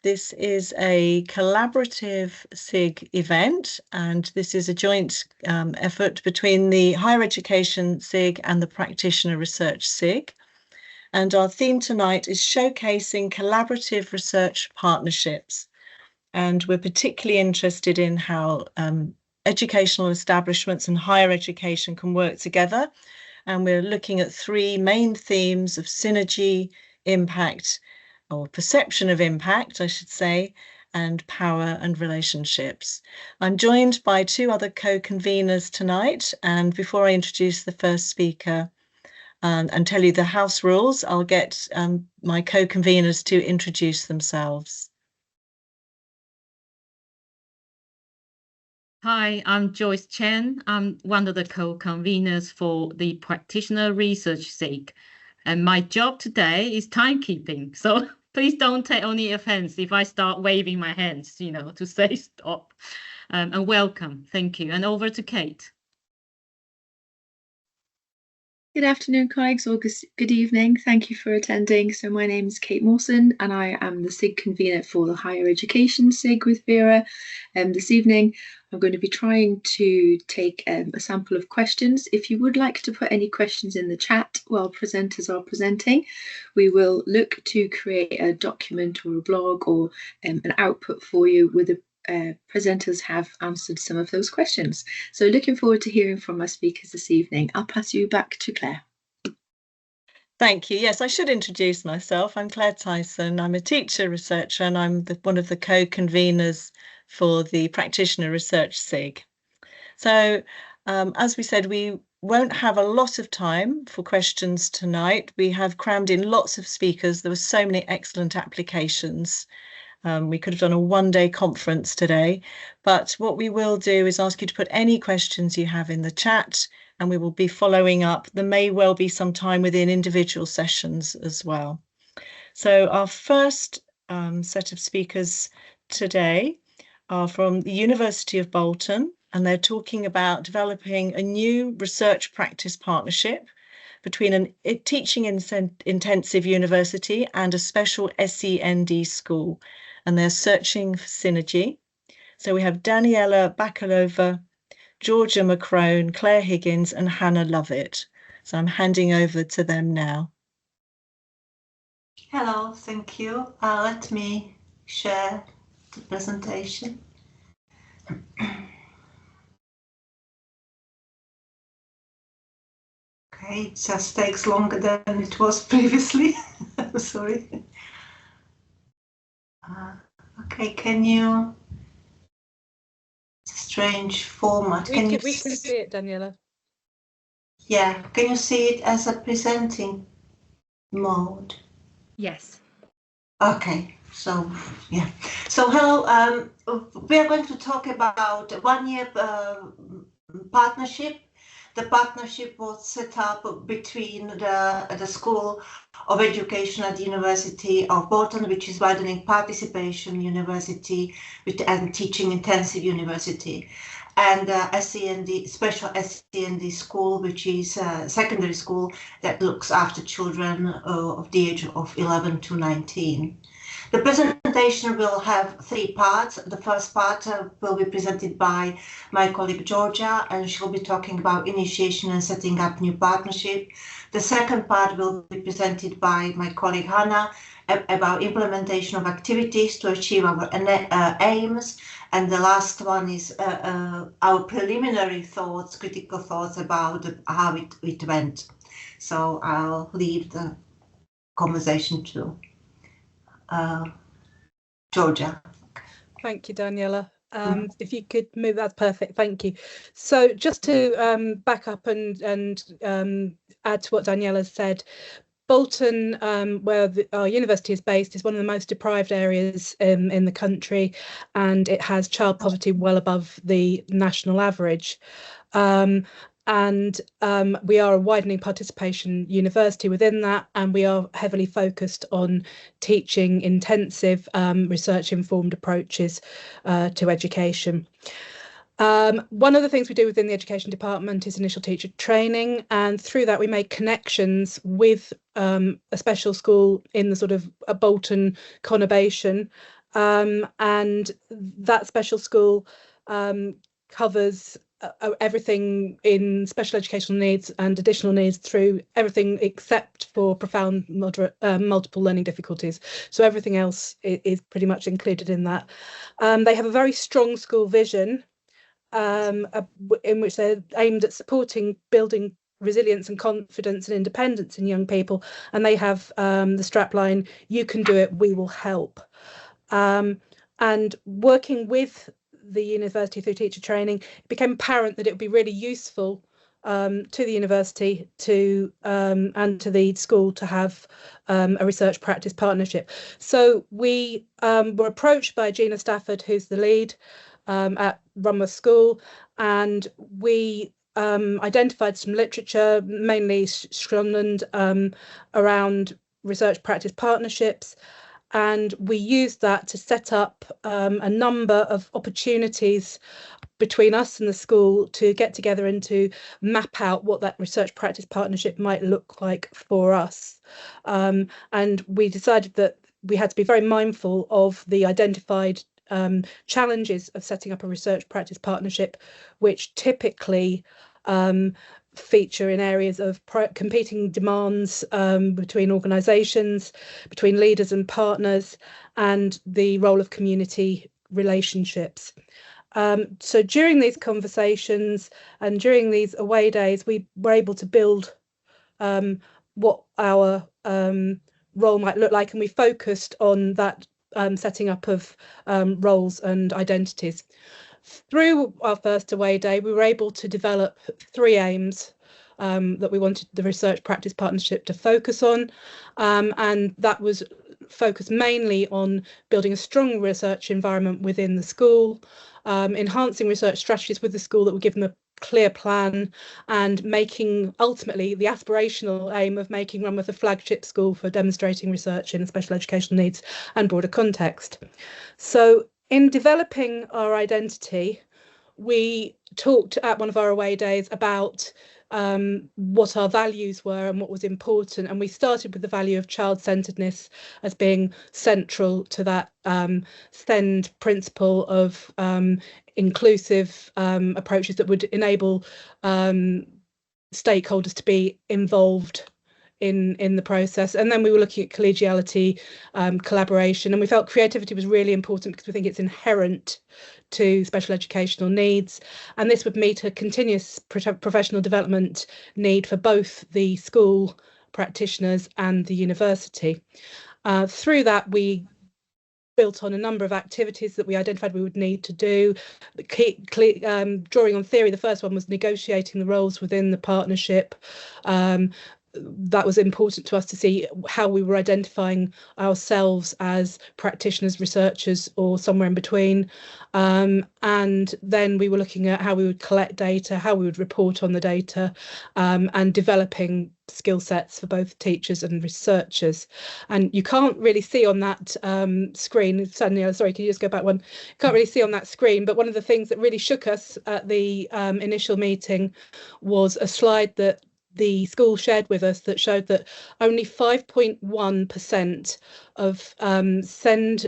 This is a collaborative SIG event, and this is a joint effort between the Higher Education SIG and the Practitioner Research SIG. And our theme tonight is showcasing collaborative research partnerships. And we're particularly interested in how educational establishments and higher education can work together. And we're looking at three main themes of synergy, impact, or perception of impact, I should say, and power and relationships. I'm joined by two other co-conveners tonight. And before I introduce the first speaker and tell you the house rules, I'll get my co-conveners to introduce themselves. Hi, I'm Joyce Chen. I'm one of the co-conveners for the Practitioner Research SIG. And my job today is timekeeping. So please don't take any offense if I start waving my hands, to say stop. And welcome. Thank you. And over to Kate. Good afternoon, colleagues, or good evening. Thank you for attending. So my name is Kate Mawson, and I am the SIG convener for the Higher Education SIG with Vera. This evening, I'm going to be trying to take a sample of questions. If you would like to put any questions in the chat while presenters are presenting, we will look to create a document or a blog or an output for you with the presenters have answered some of those questions. So looking forward to hearing from our speakers this evening. I'll pass you back to Claire. Thank you. Yes, I should introduce myself. I'm Claire Tyson. I'm a teacher researcher and I'm one of the co-conveners for the Practitioner Research SIG. So as we said, we won't have a lot of time for questions tonight. We have crammed in lots of speakers. There were so many excellent applications. We could have done a one-day conference today, but what we will do is ask you to put any questions you have in the chat, and we will be following up. There may well be some time within individual sessions as well. So our first set of speakers today are from the University of Bolton, and they're talking about developing a new research practice partnership between a teaching intensive university and a special SEND school. And they're searching for synergy. So we have Daniela Bakalova, Georgia McCrone, Claire Higgins, and Hannah Lovett. So I'm handing over to them now. Hello, thank you. Let me share the presentation. Okay, it just takes longer than it was previously. Sorry. Okay, can you? It's a strange format. We can see it, Daniela. Yeah, can you see it as a presenting mode? Yes. Okay, so yeah. So hello, we are going to talk about a one-year partnership. The partnership was set up between the School of Education at the University of Bolton, which is widening participation university and teaching intensive university, and SEND, special SEND school, which is a secondary school that looks after children of the age of 11 to 19. The presentation will have three parts. The first part will be presented by my colleague Georgia, and she'll be talking about initiation and setting up new partnership. The second part will be presented by my colleague Hannah about implementation of activities to achieve our aims. And the last one is our preliminary thoughts, critical thoughts about how it went. So I'll leave the conversation to Georgia. Thank you, Daniela. If you could move, that's perfect. Thank you. So just to back up and add to what Daniela said, Bolton, where our university is based, is one of the most deprived areas in the country, and it has child poverty well above the national average. And we are a widening participation university within that, and we are heavily focused on teaching intensive research-informed approaches to education. One of the things we do within the education department is initial teacher training, and through that we make connections with a special school in the sort of a Bolton conurbation and that special school covers everything in special educational needs and additional needs through everything except for profound moderate multiple learning difficulties. So everything else is pretty much included in that. They have a very strong school vision in which they're aimed at supporting building resilience and confidence and independence in young people, and they have the strapline, "You can do it, we will help." And working with the university through teacher training, it became apparent that it would be really useful to the university to and to the school to have a research practice partnership. So we were approached by Gina Stafford, who's the lead at Runworth School, and we identified some literature, mainly Scotland, around research practice partnerships. And we used that to set up a number of opportunities between us and the school to get together and to map out what that research practice partnership might look like for us. And we decided that we had to be very mindful of the identified challenges of setting up a research practice partnership, which typically feature in areas of competing demands between organisations, between leaders and partners, and the role of community relationships. So during these conversations and during these away days, we were able to build what our role might look like, and we focused on that setting up of roles and identities. Through our first away day, we were able to develop 3 aims that we wanted the research practice partnership to focus on, and that was focused mainly on building a strong research environment within the school, enhancing research strategies with the school that would give them a clear plan, and making ultimately the aspirational aim of making Runworth a flagship school for demonstrating research in special educational needs and broader context. So in developing our identity, we talked at one of our away days about what our values were and what was important, and we started with the value of child-centeredness as being central to that SEND principle of inclusive approaches that would enable stakeholders to be involved in the process. And then we were looking at collegiality, collaboration, and we felt creativity was really important because we think it's inherent to special educational needs, and this would meet a continuous professional development need for both the school practitioners and the university. Through that, we built on a number of activities that we identified we would need to do. Drawing on theory, the first one was negotiating the roles within the partnership. That was important to us to see how we were identifying ourselves as practitioners, researchers, or somewhere in between. And then we were looking at how we would collect data, how we would report on the data, and developing skill sets for both teachers and researchers. And you can't really see on that screen, Daniela, sorry, can you just go back one? Can't really see on that screen, but one of the things that really shook us at the initial meeting was a slide that the school shared with us that showed that only 5.1% of SEND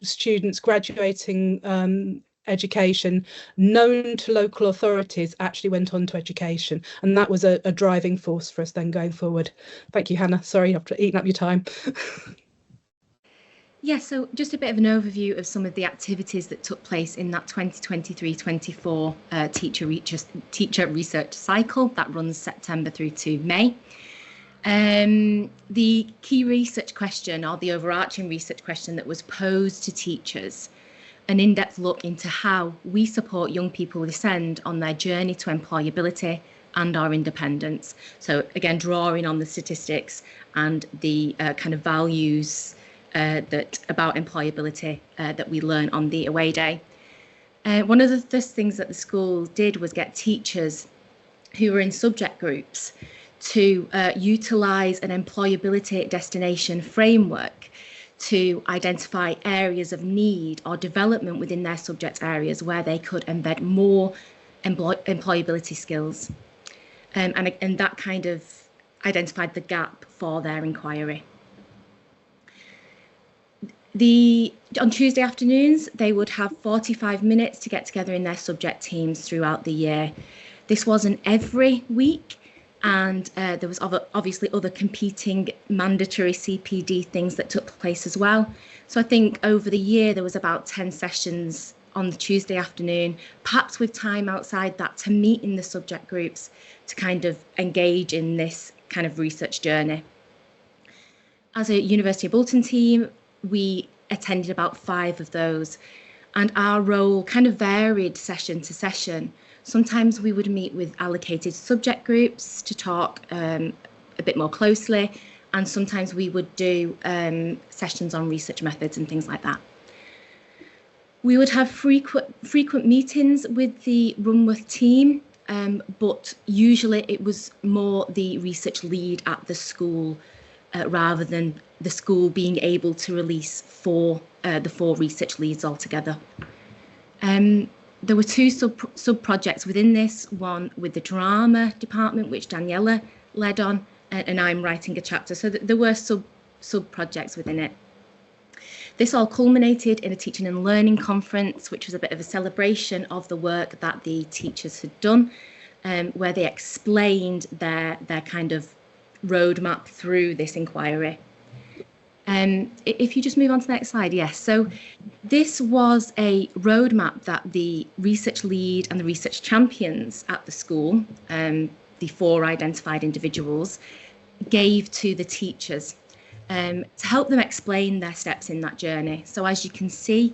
students graduating education known to local authorities actually went on to education, and that was a driving force for us then going forward. Thank you, Hannah. Sorry, I've eaten up your time. Yeah, so just a bit of an overview of some of the activities that took place in that 2023-24 teacher research cycle that runs September through to May. The key research question, or the overarching research question that was posed to teachers, an in-depth look into how we support young people with SEND on their journey to employability and our independence. So again, drawing on the statistics and the kind of values that about employability that we learn on the away day. One of the first things that the school did was get teachers who were in subject groups to utilise an employability destination framework to identify areas of need or development within their subject areas where they could embed more employability skills. And that kind of identified the gap for their inquiry. On Tuesday afternoons, they would have 45 minutes to get together in their subject teams throughout the year. This wasn't every week, and there was obviously other competing mandatory CPD things that took place as well. So I think over the year there was about 10 sessions on the Tuesday afternoon, perhaps with time outside that to meet in the subject groups to kind of engage in this kind of research journey. As a University of Bolton team, we attended about 5 of those, and our role kind of varied session to session. Sometimes we would meet with allocated subject groups to talk a bit more closely, and sometimes we would do sessions on research methods and things like that. We would have frequent meetings with the Runworth team, but usually it was more the research lead at the school rather than the school being able to release the 4 research leads altogether. There were 2 sub-projects within this, one with the drama department, which Daniela led on, and I'm writing a chapter, so there were sub-projects within it. This all culminated in a teaching and learning conference, which was a bit of a celebration of the work that the teachers had done, where they explained their kind of roadmap through this inquiry. If you just move on to the next slide, yes. So this was a roadmap that the research lead and the research champions at the school, the 4 identified individuals, gave to the teachers to help them explain their steps in that journey. So as you can see,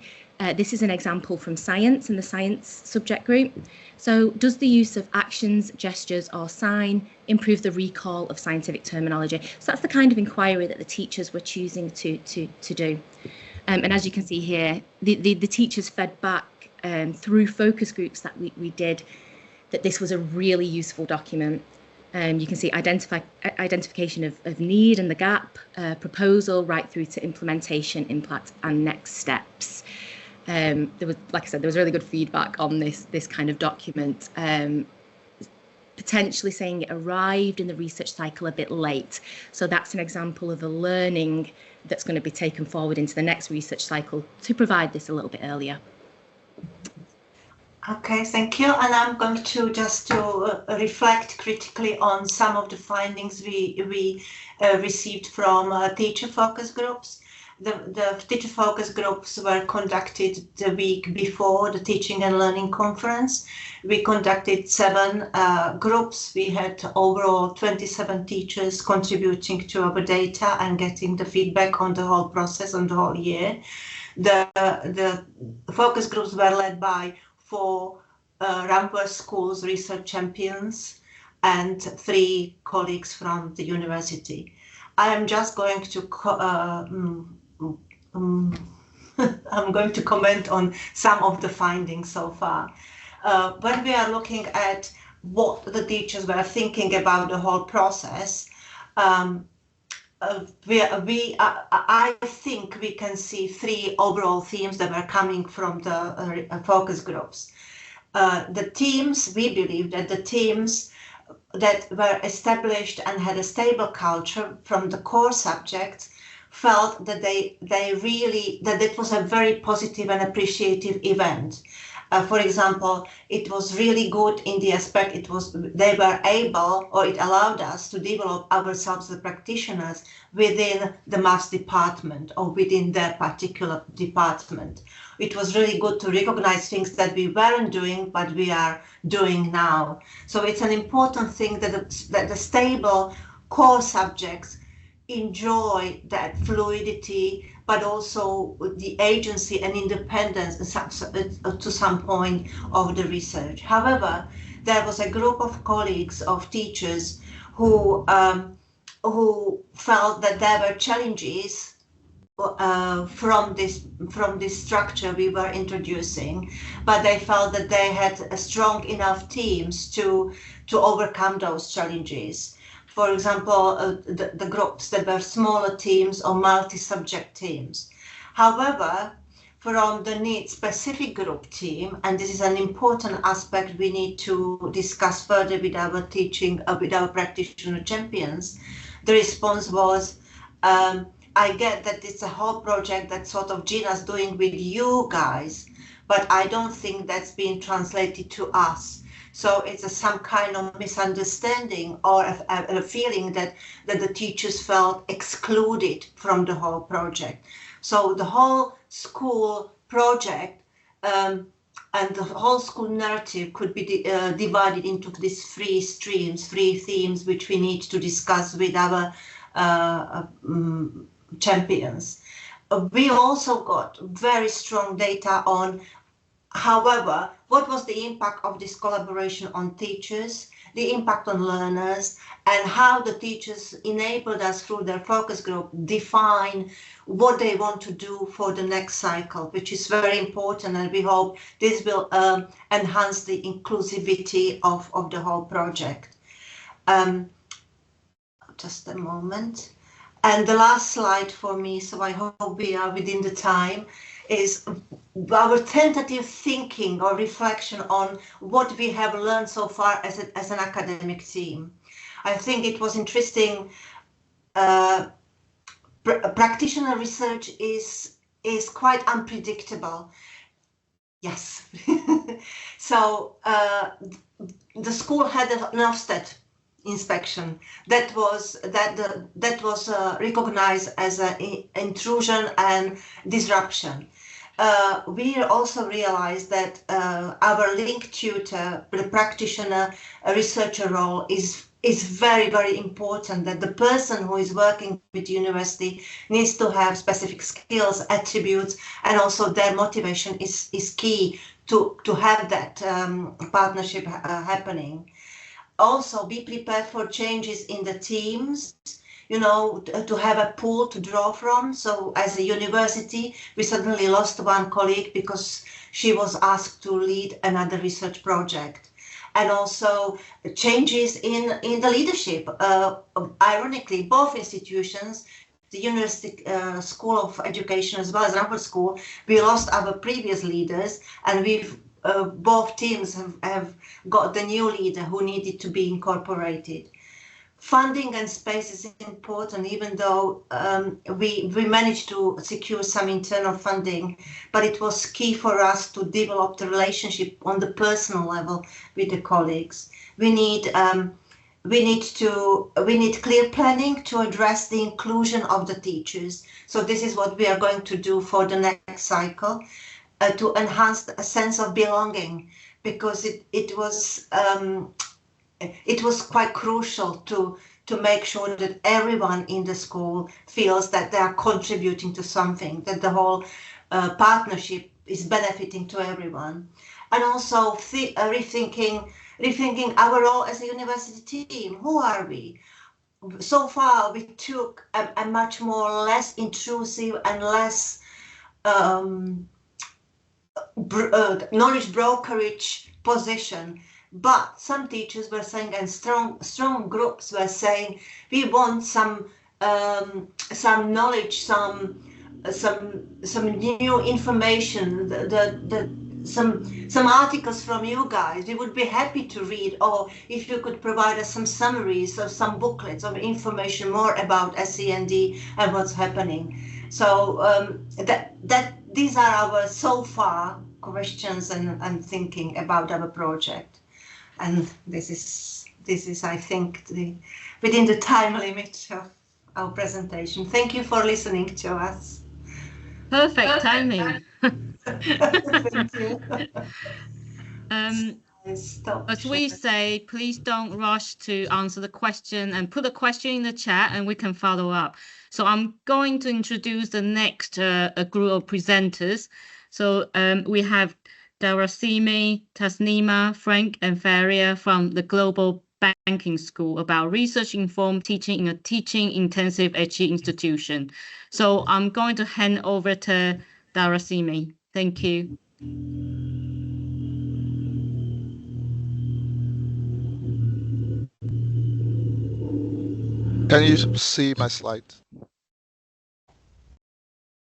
this is an example from science and the science subject group. So does the use of actions, gestures or sign improve the recall of scientific terminology? So that's the kind of inquiry that the teachers were choosing to do. And as you can see here, the teachers fed back through focus groups that we did that this was a really useful document. You can see identification of need and the gap, proposal, right through to implementation, impact and next steps. There was, like I said, there was really good feedback on this kind of document, potentially saying it arrived in the research cycle a bit late. So that's an example of a learning that's going to be taken forward into the next research cycle to provide this a little bit earlier. Okay, thank you. And I'm going to just to reflect critically on some of the findings we received from teacher focus groups. The teacher focus groups were conducted the week before the Teaching and Learning Conference. We conducted 7 groups. We had overall 27 teachers contributing to our data and getting the feedback on the whole process, on the whole year. The focus groups were led by 4 Runworth Schools research champions and 3 colleagues from the university. I am just going to I'm going to comment on some of the findings so far. When we are looking at what the teachers were thinking about the whole process, I think we can see 3 overall themes that were coming from the focus groups. The teams, we believe that the teams that were established and had a stable culture from the core subjects felt that that it was a very positive and appreciative event. For example, it was really good in the aspect they were able, or it allowed us to develop ourselves as practitioners within the maths department or within their particular department. It was really good to recognize things that we weren't doing, but we are doing now. So it's an important thing that the stable core subjects enjoy that fluidity, but also the agency and independence to some point of the research. However, there was a group of colleagues, of teachers, who felt that there were challenges from this structure we were introducing, but they felt that they had strong enough teams to overcome those challenges. For example, the groups that were smaller teams or multi-subject teams. However, from the need-specific group team, and this is an important aspect we need to discuss further with our practitioner champions, the response was I get that it's a whole project that sort of Gina's doing with you guys, but I don't think that's being translated to us. So it's some kind of misunderstanding or a feeling that the teachers felt excluded from the whole project. So the whole school project and the whole school narrative could be divided into these three streams, three themes, which we need to discuss with our champions. We also got very strong data on, however, what was the impact of this collaboration on teachers, the impact on learners, and how the teachers enabled us through their focus group define what they want to do for the next cycle, which is very important, and we hope this will enhance the inclusivity of the whole project. Just a moment. And the last slide for me, so I hope we are within the time, is our tentative thinking or reflection on what we have learned so far as an academic team. I think it was interesting. Practitioner research is quite unpredictable. Yes. So the school had an Ofsted inspection that was recognized as an intrusion and disruption. We also realized that our link tutor, the practitioner researcher role is very, very important, that the person who is working with university needs to have specific skills, attributes, and also their motivation is key to have that partnership happening. Also, be prepared for changes in the teams, you know, to have a pool to draw from. So as a university, we suddenly lost one colleague because she was asked to lead another research project. And also changes in the leadership. Ironically, both institutions, the University School of Education as well as Harvard School, we lost our previous leaders, and we've both teams have got the new leader who needed to be incorporated. Funding and space is important, even though we managed to secure some internal funding, but it was key for us to develop the relationship on the personal level with the colleagues. We need clear planning to address the inclusion of the teachers. So this is what we are going to do for the next cycle. To enhance a sense of belonging, because it was quite crucial to make sure that everyone in the school feels that they are contributing to something, that the whole partnership is benefiting to everyone. And also rethinking our role as a university team. Who are we? So far, we took a much more less intrusive and less knowledge brokerage position, but some teachers were saying, and strong groups were saying, we want some knowledge, some new information, some articles from you guys. We would be happy to read, or if you could provide us some summaries or some booklets of information more about SEND and what's happening. So these are our so far questions and thinking about our project, and this is I think within the time limit of our presentation. Thank you for listening to us. Perfect timing. Thank you. As we say, please don't rush to answer the question, and put a question in the chat and we can follow up. So I'm going to introduce the next group of presenters. So we have Darasimi, Tasnima, Frank, and Faria from the Global Banking School about research-informed teaching in a teaching-intensive HE institution. So I'm going to hand over to Darasimi. Thank you. Can you see my slide?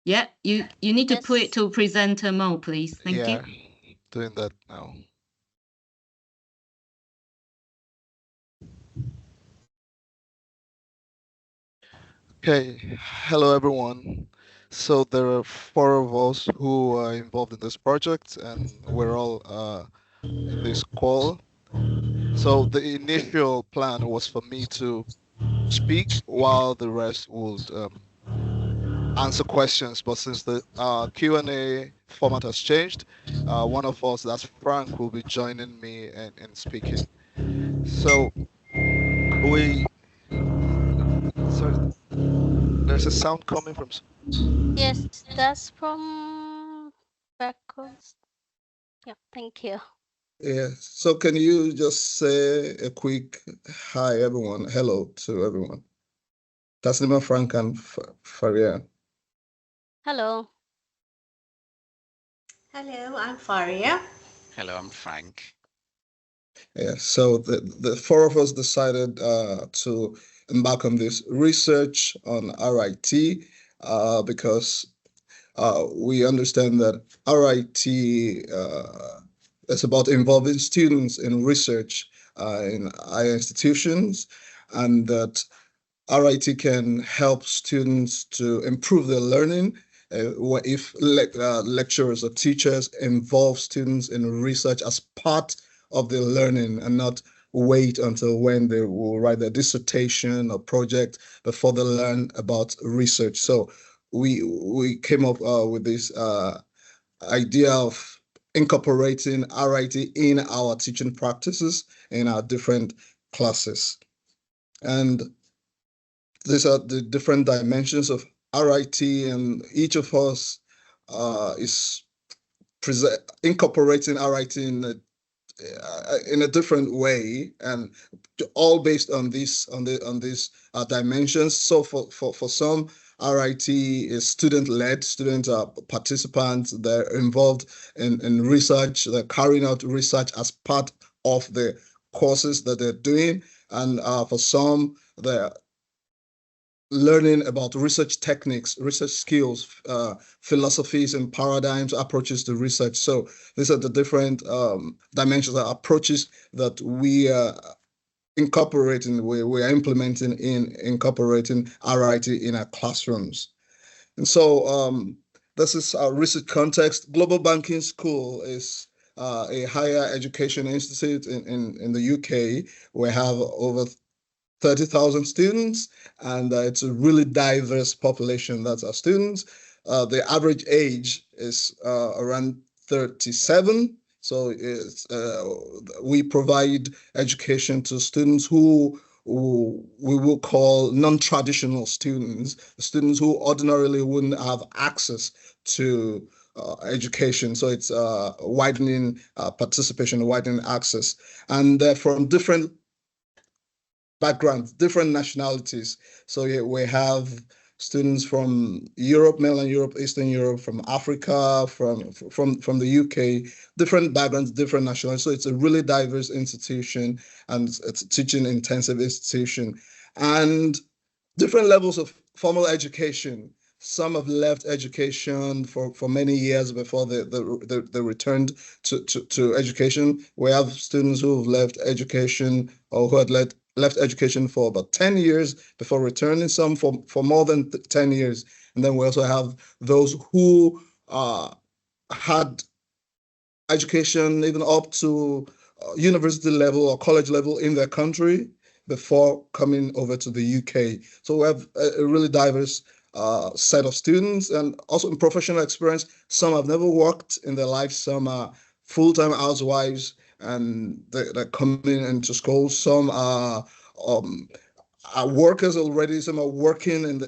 Yeah, you need to put it to presenter mode, please. Thank you. Yeah, doing that now. Okay, hello everyone. So there are four of us who are involved in this project, and we're all in this call. So the initial plan was for me to speak while the rest would answer questions. But since the Q&A format has changed, one of us, that's Frank, will be joining me in speaking. So we, sorry, there's a sound coming from. Yes, that's from backwards. Yeah, thank you. Yeah. So can you just say a quick hi, everyone? Hello to everyone. Taslima, Frank, and Faria. Hello. Hello, I'm Faria. Hello, I'm Frank. Yeah. So the four of us decided to embark on this research on RIT because we understand that RIT is about involving students in research in higher institutions, and that RIT can help students to improve their learning. If lecturers or teachers involve students in research as part of their learning and not wait until when they will write their dissertation or project before they learn about research. So we came up with this idea of incorporating RIT in our teaching practices in our different classes. And these are the different dimensions of RIT, and each of us is incorporating RIT in a different way, and all based on these dimensions. So for some, RIT is student-led. Students are participants. They're involved in research. They're carrying out research as part of the courses that they're doing. And for some, they're learning about research techniques, research skills, philosophies and paradigms, approaches to research. So these are the different dimensions, approaches that we are incorporating, we are implementing in incorporating RIT in our classrooms. And so this is our research context. Global Banking School is a higher education institute in the UK. We have over 30,000 students, and it's a really diverse population. That's our students. The average age is around 37. So we provide education to students who we will call non-traditional students who ordinarily wouldn't have access to education. So it's widening participation, widening access. And they're from different backgrounds, different nationalities. So yeah, we have students from Europe, mainland Europe, Eastern Europe, from Africa, from the UK, different backgrounds, different nationalities. So it's a really diverse institution, and it's a teaching intensive institution, and different levels of formal education. Some have left education for many years before they returned to education. We have students who have left education or who had left education for about 10 years before returning, some for more than 10 years. And then we also have those who had education even up to university level or college level in their country before coming over to the UK. So we have a really diverse set of students, and also in professional experience. Some have never worked in their life, some are full-time housewives and they're coming into school. Some are workers already. Some are working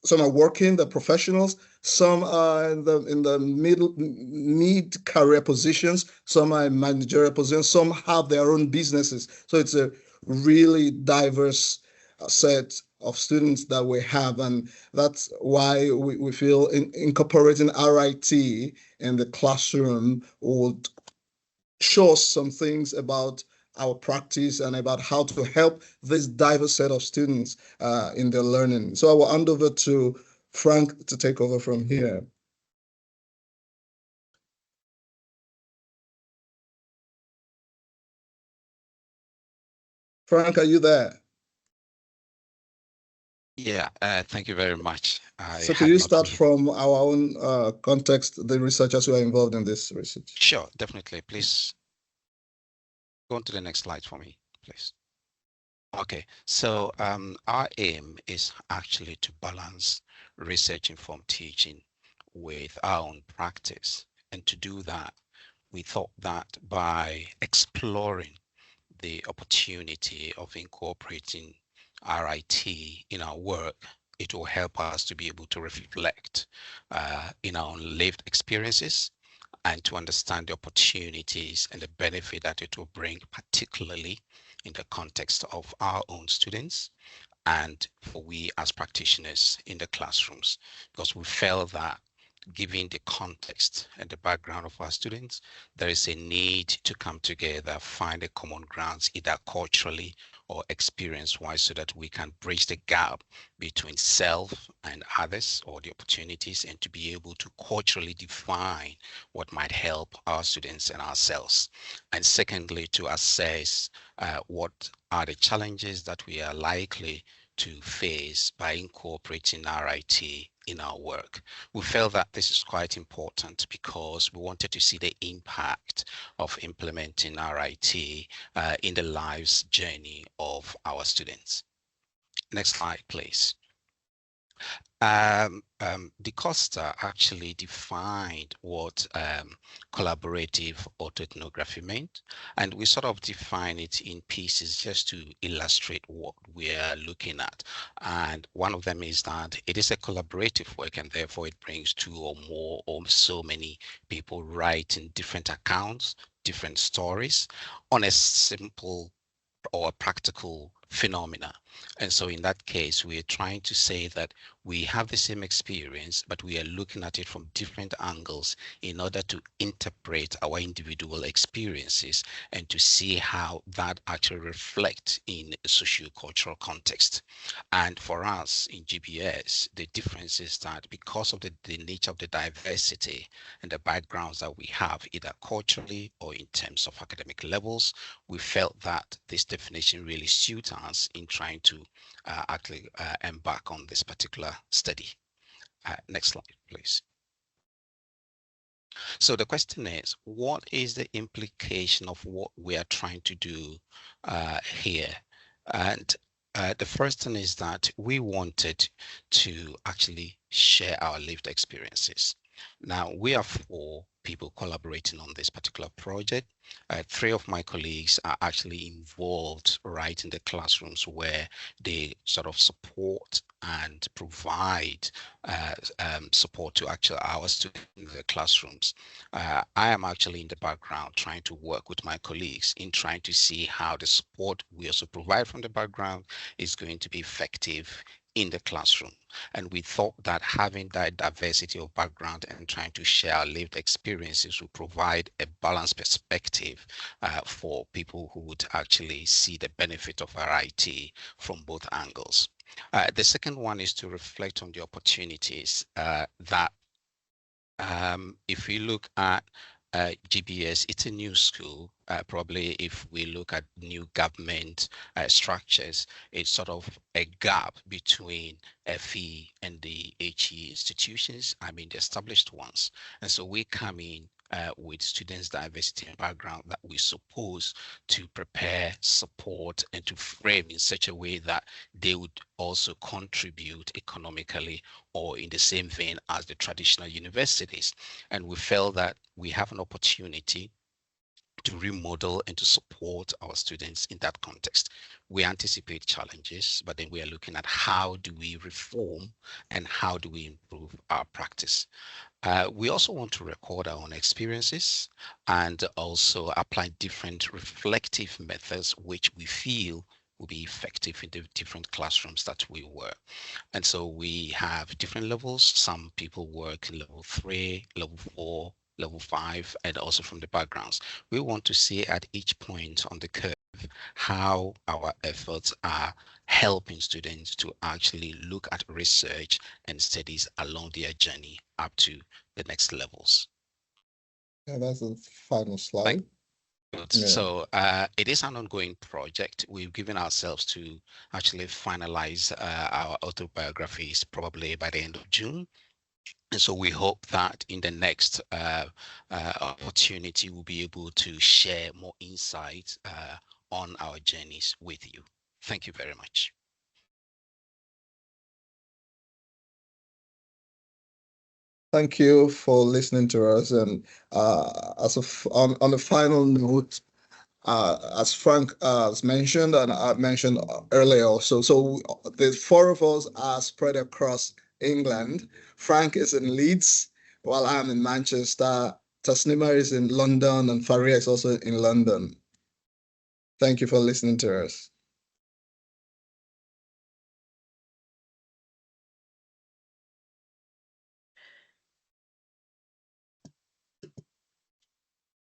some are working, the professionals. Some are in the middle mid career positions. Some are in managerial positions. Some have their own businesses. So it's a really diverse set of students that we have, and that's why we feel incorporating RIT in the classroom would show us some things about our practice and about how to help this diverse set of students in their learning. So I will hand over to Frank to take over from here. Frank, are you there? Yeah, thank you very much. So could you start from our own context, the researchers who are involved in this research? Sure, definitely. Please go on to the next slide for me, please. Okay, so our aim is actually to balance research-informed teaching with our own practice. And to do that, we thought that by exploring the opportunity of incorporating RIT in our work, it will help us to be able to reflect in our own lived experiences and to understand the opportunities and the benefit that it will bring, particularly in the context of our own students and for we as practitioners in the classrooms, because we felt that given the context and the background of our students, there is a need to come together, find a common grounds, either culturally or experience-wise, so that we can bridge the gap between self and others or the opportunities, and to be able to culturally define what might help our students and ourselves. And secondly, to assess what are the challenges that we are likely to face by incorporating RIT in our work. We felt that this is quite important because we wanted to see the impact of implementing RIT in the lives journey of our students. Next slide, please. DeCosta actually defined what collaborative autoethnography meant, and we sort of define it in pieces just to illustrate what we are looking at. And one of them is that it is a collaborative work, and therefore it brings two or more or so many people writing different accounts, different stories on a simple or practical phenomena. And so in that case, we are trying to say that we have the same experience, but we are looking at it from different angles in order to interpret our individual experiences and to see how that actually reflects in a socio-cultural context. And for us in GBS, the difference is that because of the nature of the diversity and the backgrounds that we have, either culturally or in terms of academic levels, we felt that this definition really suits us in trying to actually embark on this particular study. Next slide, please. So the question is, what is the implication of what we are trying to do here? And the first thing is that we wanted to actually share our lived experiences. Now, we are 4 people collaborating on this particular project. 3 of my colleagues are actually involved right in the classrooms where they sort of support and provide support to actually our students in the classrooms. I am actually in the background trying to work with my colleagues in trying to see how the support we also provide from the background is going to be effective in the classroom. And we thought that having that diversity of background and trying to share our lived experiences will provide a balanced perspective for people who would actually see the benefit of RIT from both angles. The second one is to reflect on the opportunities that if we look at GBS, it's a new school. Probably if we look at new government structures, it's sort of a gap between FE and the HE institutions, I mean the established ones. And so we come in with students' diversity and background that we suppose to prepare, support, and to frame in such a way that they would also contribute economically or in the same vein as the traditional universities. And we felt that we have an opportunity to remodel and to support our students in that context. We anticipate challenges, but then we are looking at how do we reform and how do we improve our practice. We also want to record our own experiences and also apply different reflective methods, which we feel will be effective in the different classrooms that we work. And so we have different levels. Some people work in level 3, level 4, level 5, and also from the backgrounds. We want to see at each point on the curve how our efforts are helping students to actually look at research and studies along their journey up to the next levels. Yeah, that's the final slide. Yeah. So it is an ongoing project. We've given ourselves to actually finalize our autobiographies probably by the end of June. And so we hope that in the next opportunity, we'll be able to share more insights on our journeys with you. Thank you very much. Thank you for listening to us. And on a final note, as Frank has mentioned, and I mentioned earlier also, so the four of us are spread across England. Frank is in Leeds, while I'm in Manchester. Tasnima is in London, and Faria is also in London. Thank you for listening to us.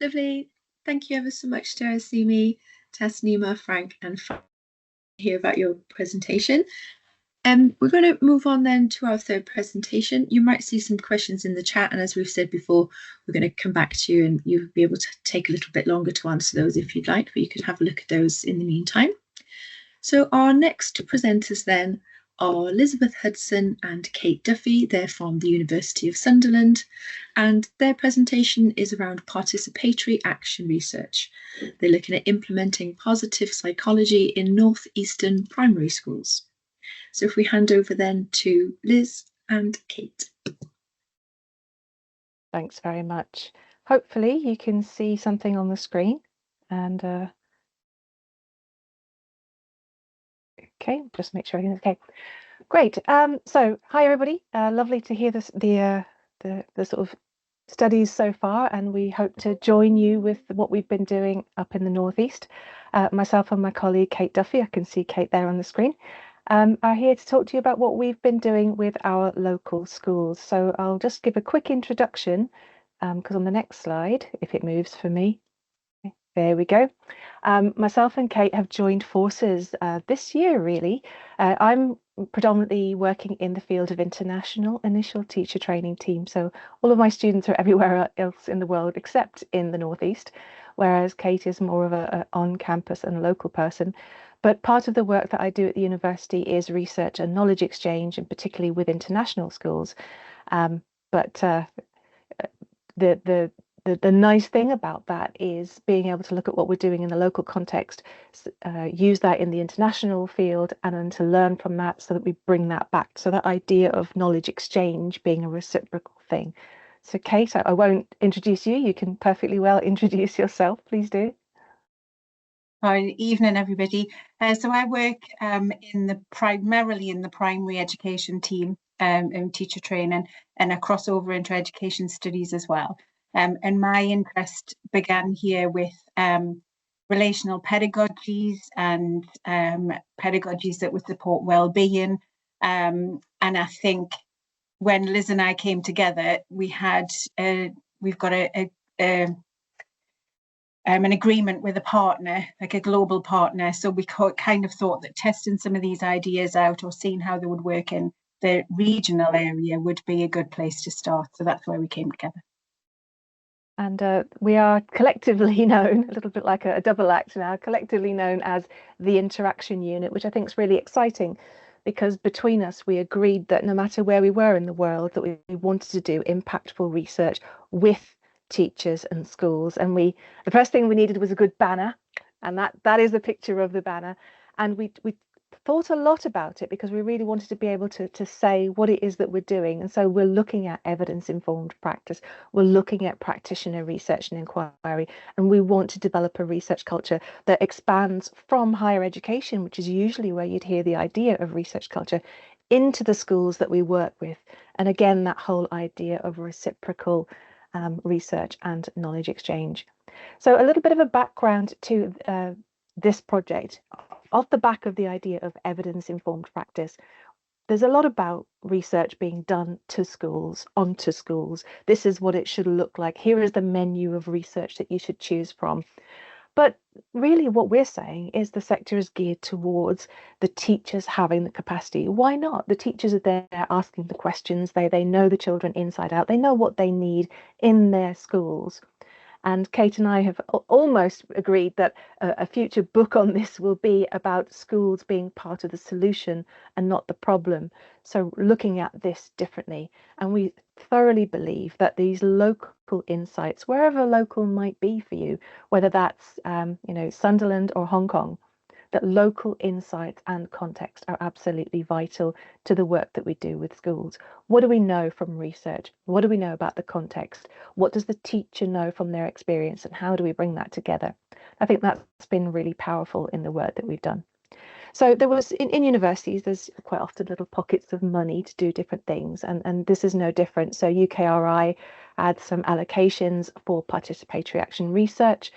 Lovely. Thank you ever so much to Asimi, Tasnima, Frank, and Frank hear about your presentation. We're going to move on then to our third presentation. You might see some questions in the chat, and as we've said before, we're going to come back to you and you'll be able to take a little bit longer to answer those if you'd like, but you could have a look at those in the meantime. So our next presenters then are Elizabeth Hudson and Kate Duffy. They're from the University of Sunderland, and their presentation is around participatory action research. They're looking at implementing positive psychology in northeastern primary schools. So if we hand over then to Liz and Kate. Thanks very much. Hopefully you can see something on the screen, and okay, just make sure everything's okay. Great. So hi everybody. Lovely to hear the sort of studies so far, and we hope to join you with what we've been doing up in the Northeast. Myself and my colleague Kate Duffy, I can see Kate there on the screen, are here to talk to you about what we've been doing with our local schools. So I'll just give a quick introduction, because on the next slide, if it moves for me, there we go. Myself and Kate have joined forces this year, really. I'm predominantly working in the field of international initial teacher training team. So all of my students are everywhere else in the world except in the Northeast, whereas Kate is more of a on-campus and local person. But part of the work that I do at the university is research and knowledge exchange, and particularly with international schools. The nice thing about that is being able to look at what we're doing in the local context, use that in the international field, and then to learn from that so that we bring that back. So that idea of knowledge exchange being a reciprocal thing. So Kate, I won't introduce you. You can perfectly well introduce yourself. Please do. Hi, evening everybody. So I work primarily in the primary education team in teacher training, and I cross over into education studies as well. And my interest began here with relational pedagogies and pedagogies that would support well-being. And I think when Liz and I came together, we've got an agreement with a partner, like a global partner. So we kind of thought that testing some of these ideas out or seeing how they would work in the regional area would be a good place to start. So that's why we came together. And we are collectively known, a little bit like a double act now, collectively known as the Interaction Unit, which I think is really exciting, because between us, we agreed that no matter where we were in the world, that we wanted to do impactful research with teachers and schools. And the first thing we needed was a good banner, and that is a picture of the banner. And we thought a lot about it because we really wanted to be able to say what it is that we're doing. And so we're looking at evidence-informed practice, we're looking at practitioner research and inquiry, and we want to develop a research culture that expands from higher education, which is usually where you'd hear the idea of research culture, into the schools that we work with. And again, that whole idea of reciprocal research and knowledge exchange. So a little bit of a background to this project. Off the back of the idea of evidence-informed practice, there's a lot about research being done to schools, onto schools. This is what it should look like. Here is the menu of research that you should choose from. But really what we're saying is the sector is geared towards the teachers having the capacity. Why not? The teachers are there asking the questions. They know the children inside out. They know what they need in their schools. And Kate and I have almost agreed that a future book on this will be about schools being part of the solution and not the problem. So looking at this differently. And we thoroughly believe that these local insights, wherever local might be for you, whether that's Sunderland or Hong Kong, that local insights and context are absolutely vital to the work that we do with schools. What do we know from research? What do we know about the context? What does the teacher know from their experience, and how do we bring that together? I think that's been really powerful in the work that we've done. So there was in universities, there's quite often little pockets of money to do different things, and this is no different. So UKRI had some allocations for participatory action research,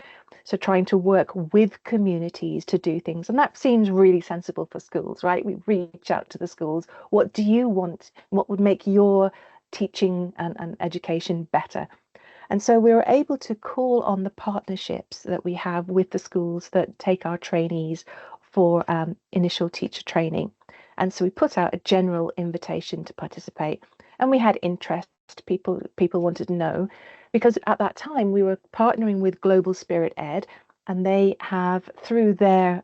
so trying to work with communities to do things, and that seems really sensible for schools, right? We reach out to the schools. What do you want? What would make your teaching and education better? And so we were able to call on the partnerships that we have with the schools that take our trainees for initial teacher training. And so we put out a general invitation to participate, and we had interest. People wanted to know, because at that time we were partnering with Global Spirit Ed, and they have, through their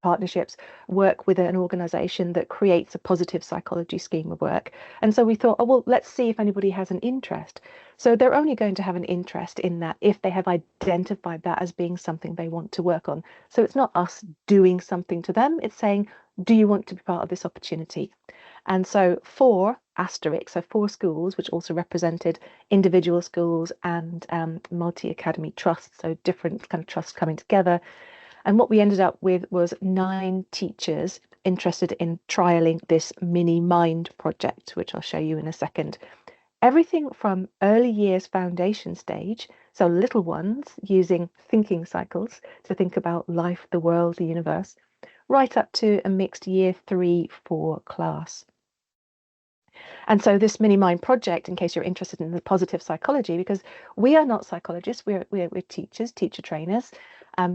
partnerships, work with an organization that creates a positive psychology scheme of work. And so we thought, oh, well, let's see if anybody has an interest. So they're only going to have an interest in that if they have identified that as being something they want to work on. So it's not us doing something to them, it's saying, do you want to be part of this opportunity? And so 4 asterisks, so 4 schools, which also represented individual schools and multi-academy trusts, so different kind of trusts coming together. And what we ended up with was 9 teachers interested in trialing this mini mind project, which I'll show you in a second. Everything from early years foundation stage, so little ones using thinking cycles to think about life, the world, the universe, right up to a mixed year 3-4 class. And so this mini mind project, in case you're interested in the positive psychology, because we are not psychologists, we're teachers, teacher trainers.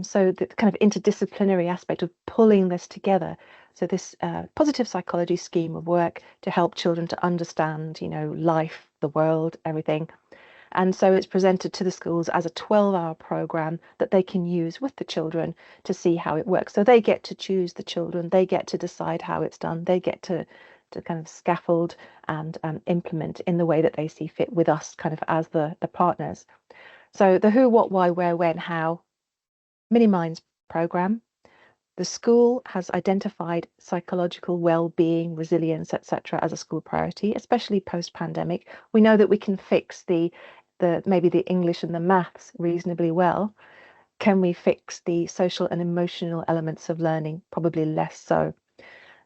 So the kind of interdisciplinary aspect of pulling this together. So this positive psychology scheme of work to help children to understand, life, the world, everything. And so it's presented to the schools as a 12-hour program that they can use with the children to see how it works. So they get to choose the children, they get to decide how it's done, they get to kind of scaffold and implement in the way that they see fit with us kind of as the partners. So the who, what, why, where, when, how, Mini Minds program. The school has identified psychological well-being, resilience, etc. as a school priority, especially post-pandemic. We know that we can fix maybe the English and the maths reasonably well. Can we fix the social and emotional elements of learning? Probably less so.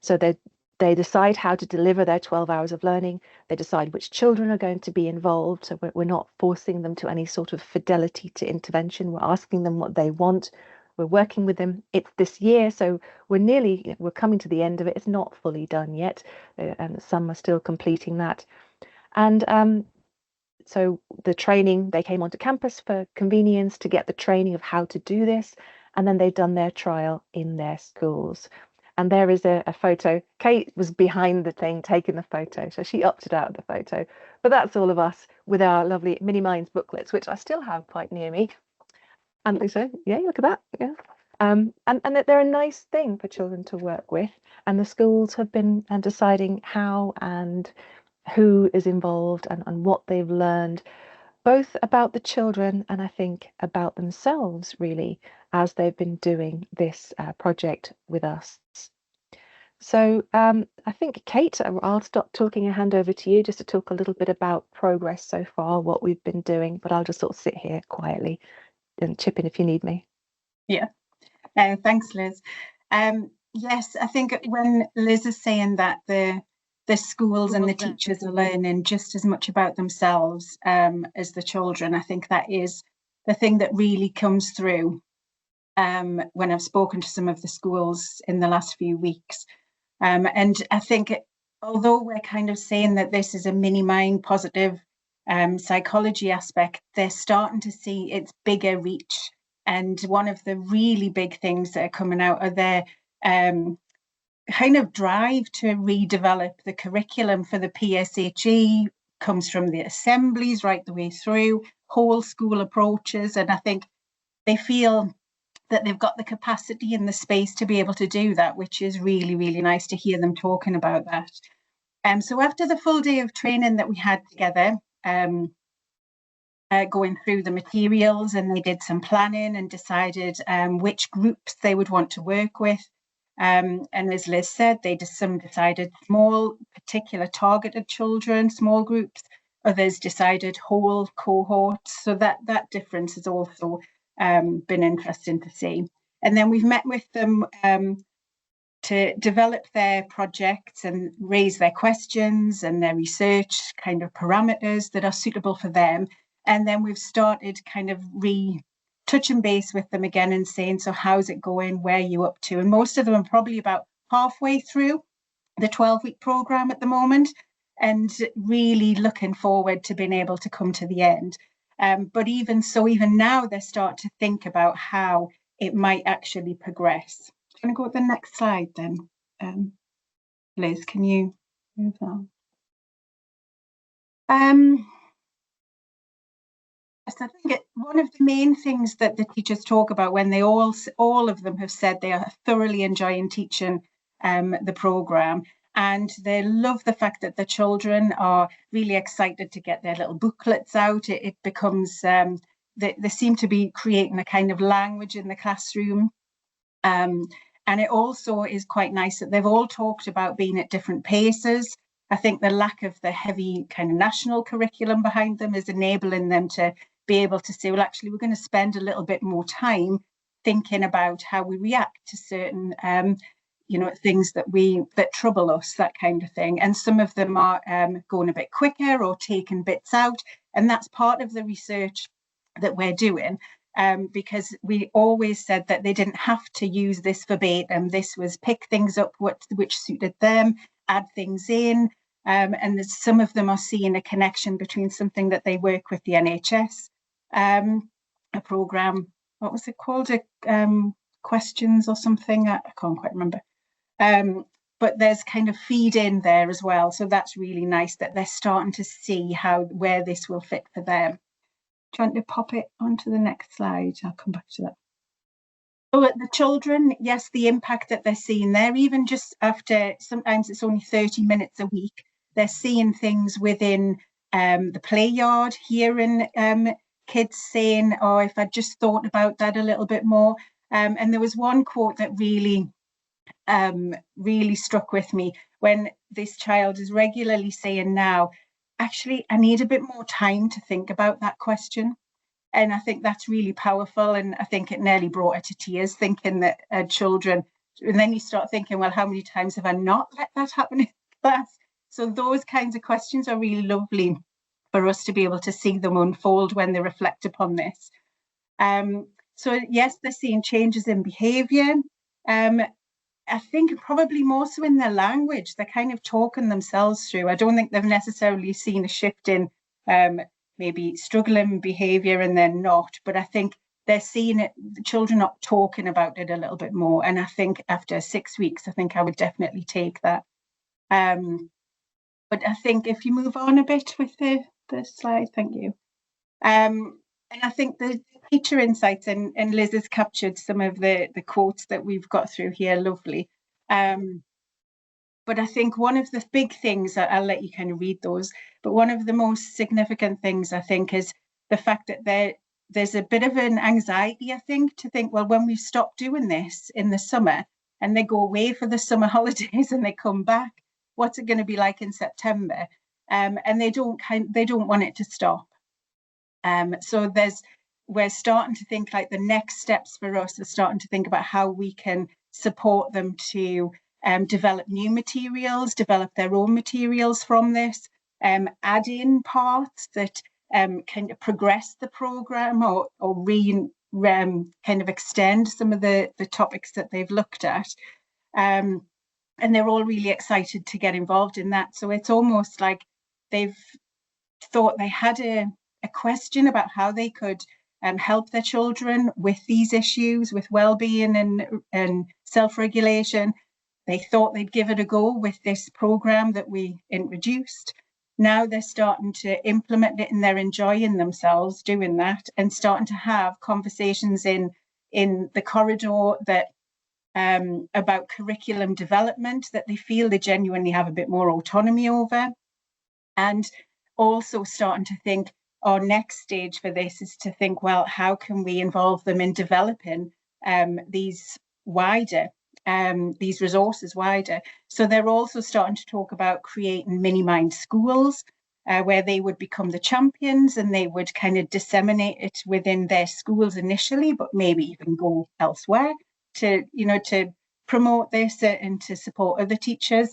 So they decide how to deliver their 12 hours of learning. They decide which children are going to be involved. So we're not forcing them to any sort of fidelity to intervention. We're asking them what they want. We're working with them. It's this year, so we're coming to the end of it. It's not fully done yet, and some are still completing that. And so the training, they came onto campus for convenience to get the training of how to do this, and then they've done their trial in their schools. And there is a photo. Kate was behind the thing taking the photo, so she opted out of the photo. But that's all of us with our lovely Mini Minds booklets, which I still have quite near me. And so, yeah, look at that. Yeah. And they're a nice thing for children to work with. And the schools have been deciding how and who is involved and what they've learned, both about the children and I think about themselves, really, as they've been doing this project with us. So I think, Kate, I'll stop talking and hand over to you just to talk a little bit about progress so far, what we've been doing, but I'll just sort of sit here quietly and chip in if you need me. Yeah, thanks, Liz. Yes, I think when Liz is saying that the schools and the teachers are learning just as much about themselves as the children, I think that is the thing that really comes through when I've spoken to some of the schools in the last few weeks. And I think although we're kind of saying that this is a mini mind positive psychology aspect, they're starting to see its bigger reach. And one of the really big things that are coming out are their kind of drive to redevelop the curriculum for the PSHE comes from the assemblies right the way through, whole school approaches, and I think they feel that they've got the capacity and the space to be able to do that, which is really, really nice to hear them talking about that. So after the full day of training that we had together, going through the materials, and they did some planning and decided which groups they would want to work with. And as Liz said, some decided small, particular targeted children, small groups. Others decided whole cohorts. So that difference has also been interesting to see. And then we've met with them to develop their projects and raise their questions and their research kind of parameters that are suitable for them. And then we've started kind of touching base with them again and saying, so how's it going? Where are you up to? And most of them are probably about halfway through the 12-week program at the moment, and really looking forward to being able to come to the end. But even now, they're starting to think about how it might actually progress. I'm going to go to the next slide then. Liz, can you move on? So I think one of the main things that the teachers talk about when they all of them have said they are thoroughly enjoying teaching the programme, and they love the fact that the children are really excited to get their little booklets out. It becomes, they seem to be creating a kind of language in the classroom. And it also is quite nice that they've all talked about being at different paces. I think the lack of the heavy kind of national curriculum behind them is enabling them to be able to say, well, actually, we're going to spend a little bit more time thinking about how we react to certain, things that trouble us, that kind of thing. And some of them are going a bit quicker or taking bits out. And that's part of the research that we're doing. Because we always said that they didn't have to use this verbatim. This was pick things up which suited them, add things in, and some of them are seeing a connection between something that they work with the NHS, a programme, what was it called, questions or something, I can't quite remember. But there's kind of feed in there as well. So that's really nice that they're starting to see where this will fit for them. Do you want to pop it onto the next slide? I'll come back to that. So the children, yes, the impact that they're seeing there, even just after, sometimes it's only 30 minutes a week, they're seeing things within the play yard, hearing kids saying, oh, if I just thought about that a little bit more. And there was one quote that really struck with me, when this child is regularly saying now, actually, I need a bit more time to think about that question. And I think that's really powerful. And I think it nearly brought her to tears, thinking that children, and then you start thinking, well, how many times have I not let that happen in class? So those kinds of questions are really lovely for us to be able to see them unfold when they reflect upon this. So yes, they're seeing changes in behaviour. I think probably more so in their language. They're kind of talking themselves through. I don't think they've necessarily seen a shift in maybe struggling behaviour and then not, but I think they're seeing it, the children are talking about it a little bit more. And I think after 6 weeks, I think I would definitely take that. But I think if you move on a bit with the slide, thank you. And I think the teacher insights, and Liz has captured some of the quotes that we've got through here, lovely. But I think one of the big things, I'll let you kind of read those, but one of the most significant things, I think, is the fact that there's a bit of an anxiety, I think, to think, well, when we stop doing this in the summer and they go away for the summer holidays and they come back, what's it going to be like in September? And they don't want it to stop. So we're starting to think like the next steps for us are starting to think about how we can support them to develop new materials, develop their own materials from this, add in parts that kind of progress the programme or kind of extend some of the topics that they've looked at. And they're all really excited to get involved in that. So it's almost like they've thought they had a question about how they could help their children with these issues, with well-being and self-regulation. They thought they'd give it a go with this programme that we introduced. Now they're starting to implement it and they're enjoying themselves doing that and starting to have conversations in the corridor that about curriculum development that they feel they genuinely have a bit more autonomy over. And also starting to think our next stage for this is to think, well, how can we involve them in developing these resources wider? So they're also starting to talk about creating mini mind schools where they would become the champions and they would kind of disseminate it within their schools initially, but maybe even go elsewhere to, you know, to promote this and to support other teachers.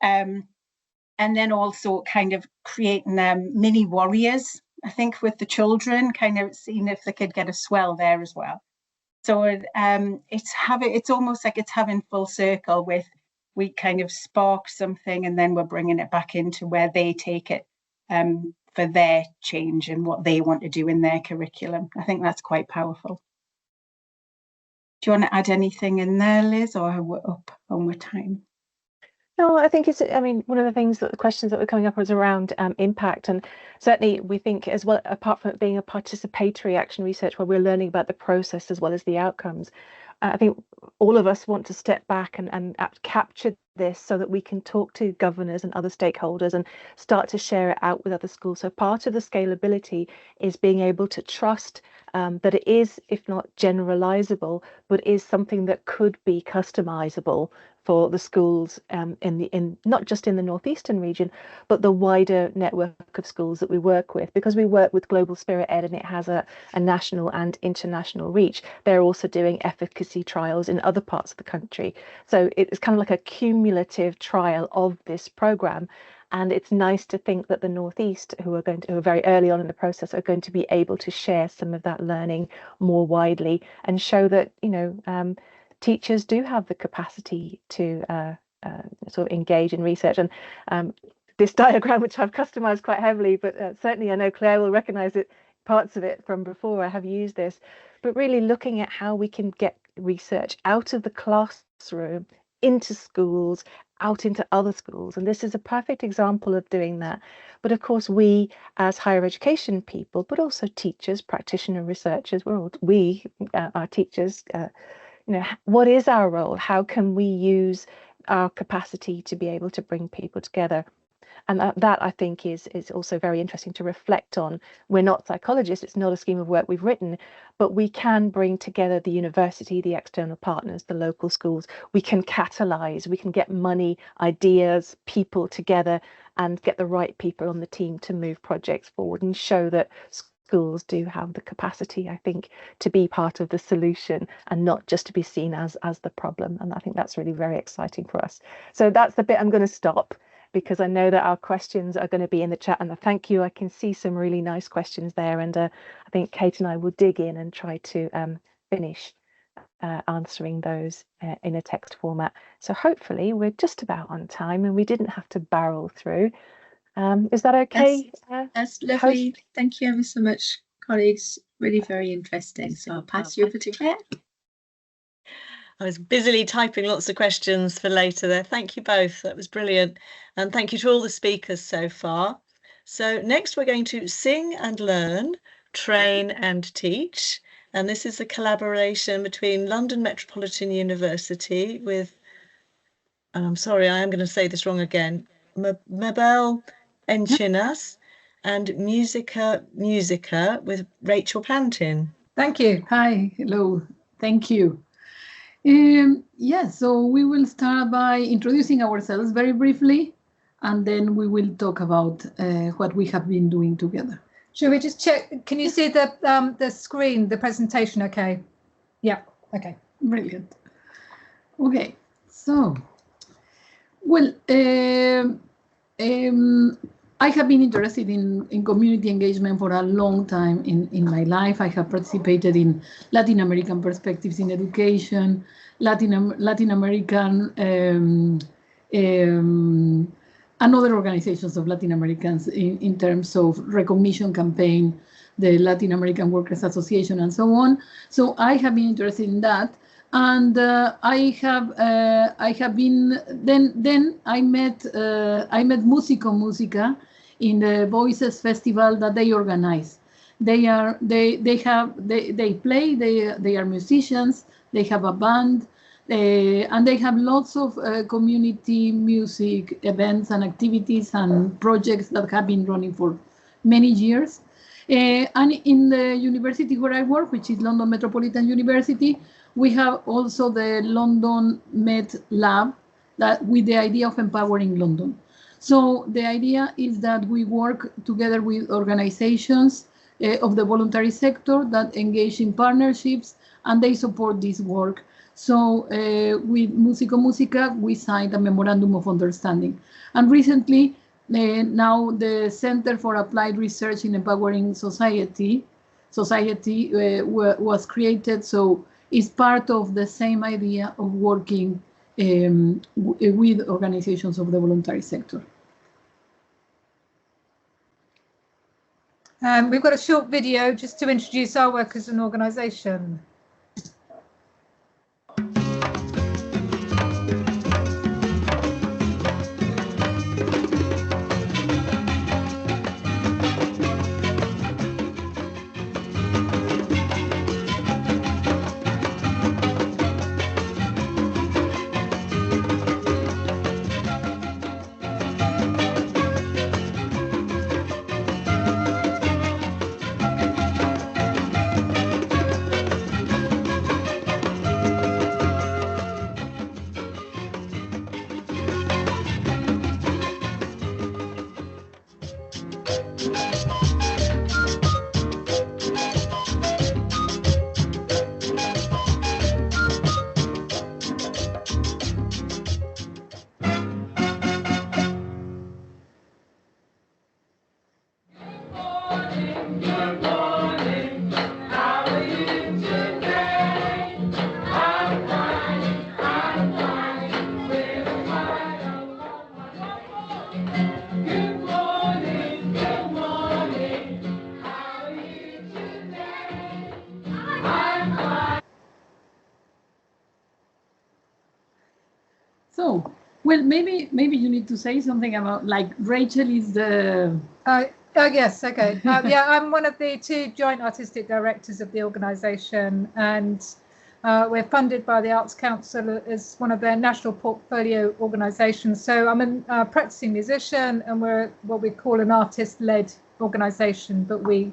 And then also kind of creating mini warriors, I think, with the children, kind of seeing if they could get a swell there as well. So it's almost like it's having full circle with, we kind of spark something and then we're bringing it back into where they take it for their change and what they want to do in their curriculum. I think that's quite powerful. Do you want to add anything in there, Liz, or are we up on more time? No, I think it's, I mean, one of the things that the questions that were coming up was around impact. And certainly we think as well, apart from it being a participatory action research where we're learning about the process as well as the outcomes, I think all of us want to step back and capture this so that we can talk to governors and other stakeholders and start to share it out with other schools. So part of the scalability is being able to trust that it is, if not generalizable, but is something that could be customizable for the schools in not just in the northeastern region, but the wider network of schools that we work with, because we work with Global Spirit Ed and it has a national and international reach. They're also doing efficacy trials in other parts of the country. So it's kind of like a cumulative trial of this program. And it's nice to think that the Northeast, who are very early on in the process, are going to be able to share some of that learning more widely and show that, you know, teachers do have the capacity to sort of engage in research. And this diagram, which I've customized quite heavily, but certainly I know Claire will recognize it, parts of it from before. I have used this, but really looking at how we can get research out of the classroom into schools, out into other schools. And this is a perfect example of doing that. But of course, we as higher education people, but also teachers, practitioner researchers, we are teachers, you know, what is our role? How can we use our capacity to be able to bring people together? And that I think is also very interesting to reflect on. We're not psychologists, it's not a scheme of work we've written, but we can bring together the university, the external partners, the local schools. We can catalyze, we can get money, ideas, people together and get the right people on the team to move projects forward and show that schools do have the capacity, I think, to be part of the solution and not just to be seen as the problem. And I think that's really very exciting for us. So that's the bit I'm going to stop, because I know that our questions are going to be in the chat, and thank you. I can see some really nice questions there, and I think Kate and I will dig in and try to finish answering those in a text format. So hopefully we're just about on time and we didn't have to barrel through. Is that okay? That's lovely. Thank you ever so much, colleagues. Really very interesting. So I'll pass you over to Claire. I was busily typing lots of questions for later there. Thank you both. That was brilliant. And thank you to all the speakers so far. So next we're going to sing and learn, train and teach. And this is a collaboration between London Metropolitan University with, and I'm sorry, I am going to say this wrong again, Mabel Encinas and Musica with Rachel Pantin. Thank you. Hi, hello. Thank you. Yes, so we will start by introducing ourselves very briefly, and then we will talk about what we have been doing together. Should we just check? Can you see the screen, the presentation? Okay. Yeah. Okay. Brilliant. Okay. So, well, I have been interested in community engagement for a long time in my life. I have participated in Latin American perspectives in education, Latin American and other organizations of Latin Americans in terms of recognition campaign, the Latin American Workers Association, and so on. So I have been interested in that. And I have been, then I met Musica in the Voices Festival that they organize. They play, they are musicians, they have a band, and they have lots of community music events and activities and projects that have been running for many years. And in the university where I work, which is London Metropolitan University, we have also the London Met Lab that with the idea of empowering London. So the idea is that we work together with organizations of the voluntary sector that engage in partnerships, and they support this work. So with Musico Musica, we signed a memorandum of understanding. And recently, now the Center for Applied Research in Empowering Society was created. So it's part of the same idea of working with organizations of the voluntary sector. We've got a short video just to introduce our work as an organisation. So, well, maybe you need to say something about, like, Rachel is the... Yes, okay. Yeah, I'm one of the 2 joint artistic directors of the organisation, and we're funded by the Arts Council as one of their national portfolio organisations. So I'm a practicing musician, and we're what we call an artist-led organisation, but we,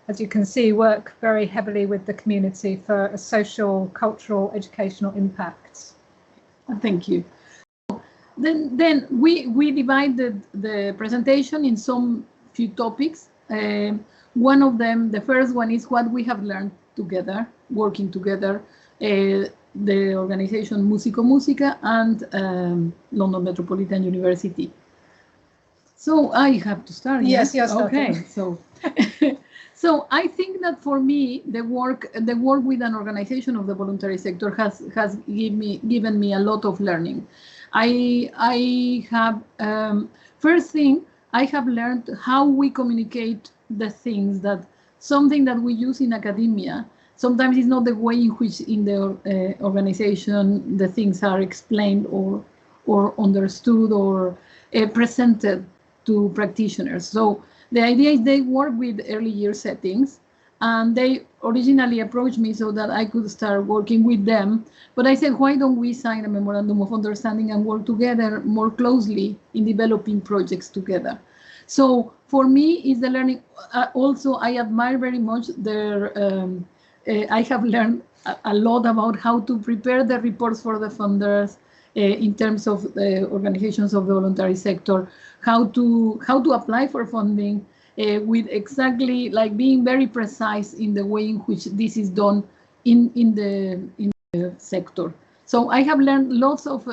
as you can see, work very heavily with the community for a social, cultural, educational impact. Thank you. Then we divided the presentation in some few topics. One of them, the first one, is what we have learned together, working together, the organization Musico Musica and London Metropolitan University. So I have to start. Yes, you're starting. Okay, so so I think that for me, the work with an organization of the voluntary sector has given me a lot of learning. I have first thing, I have learned how we communicate the things, that something that we use in academia sometimes is not the way in which in the organization the things are explained or understood or presented to practitioners. So the idea is they work with early year settings, and they originally approached me so that I could start working with them. But I said, why don't we sign a memorandum of understanding and work together more closely in developing projects together? So for me, is the learning. Also, I admire very much their, I have learned a lot about how to prepare the reports for the funders in terms of the organizations of the voluntary sector, how to apply for funding, with exactly, like, being very precise in the way in which this is done in the sector. So I have learned lots of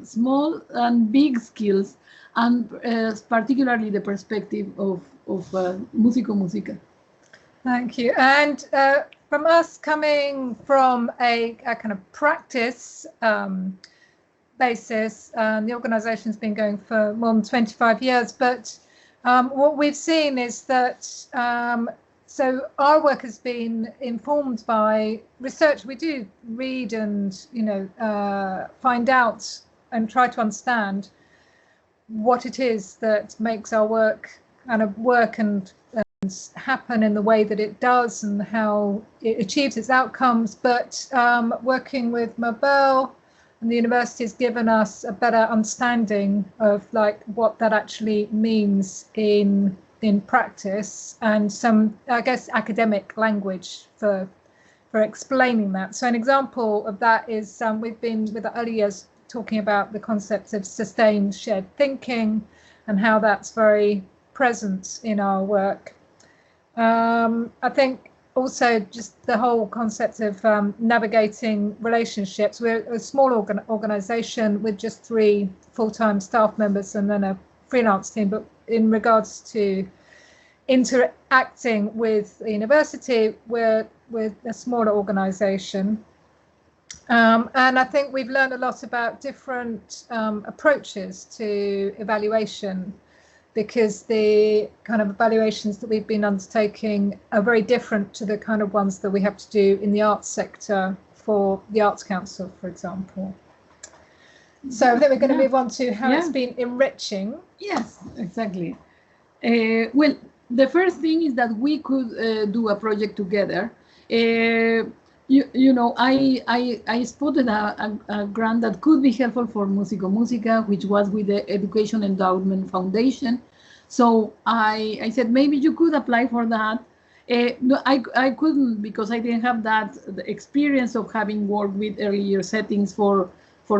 small and big skills, and particularly the perspective of Musico Musica. Thank you. And from us coming from a kind of practice basis, the organisation's been going for more than 25 years, but what we've seen is that so our work has been informed by research. We do read and find out and try to understand what it is that makes our work kind of work and happen in the way that it does and how it achieves its outcomes. But working with Mabel and the university has given us a better understanding of like what that actually means in practice, and some, I guess, academic language for explaining that. So an example of that is we've been with the early years talking about the concept of sustained shared thinking and how that's very present in our work. I think also just the whole concept of navigating relationships. We're a small organization with just 3 full-time staff members and then a freelance team, but in regards to interacting with the university, we're a smaller organization. And I think we've learned a lot about different approaches to evaluation, because the kind of evaluations that we've been undertaking are very different to the kind of ones that we have to do in the arts sector for the Arts Council, for example. So I think we're going to move on to how it's been enriching. Yes, exactly. Well, the first thing is that we could do a project together. You know, I spotted a grant that could be helpful for Musico Musica, which was with the Education Endowment Foundation. So I said, maybe you could apply for that. No, I couldn't, because I didn't have that experience of having worked with early year settings for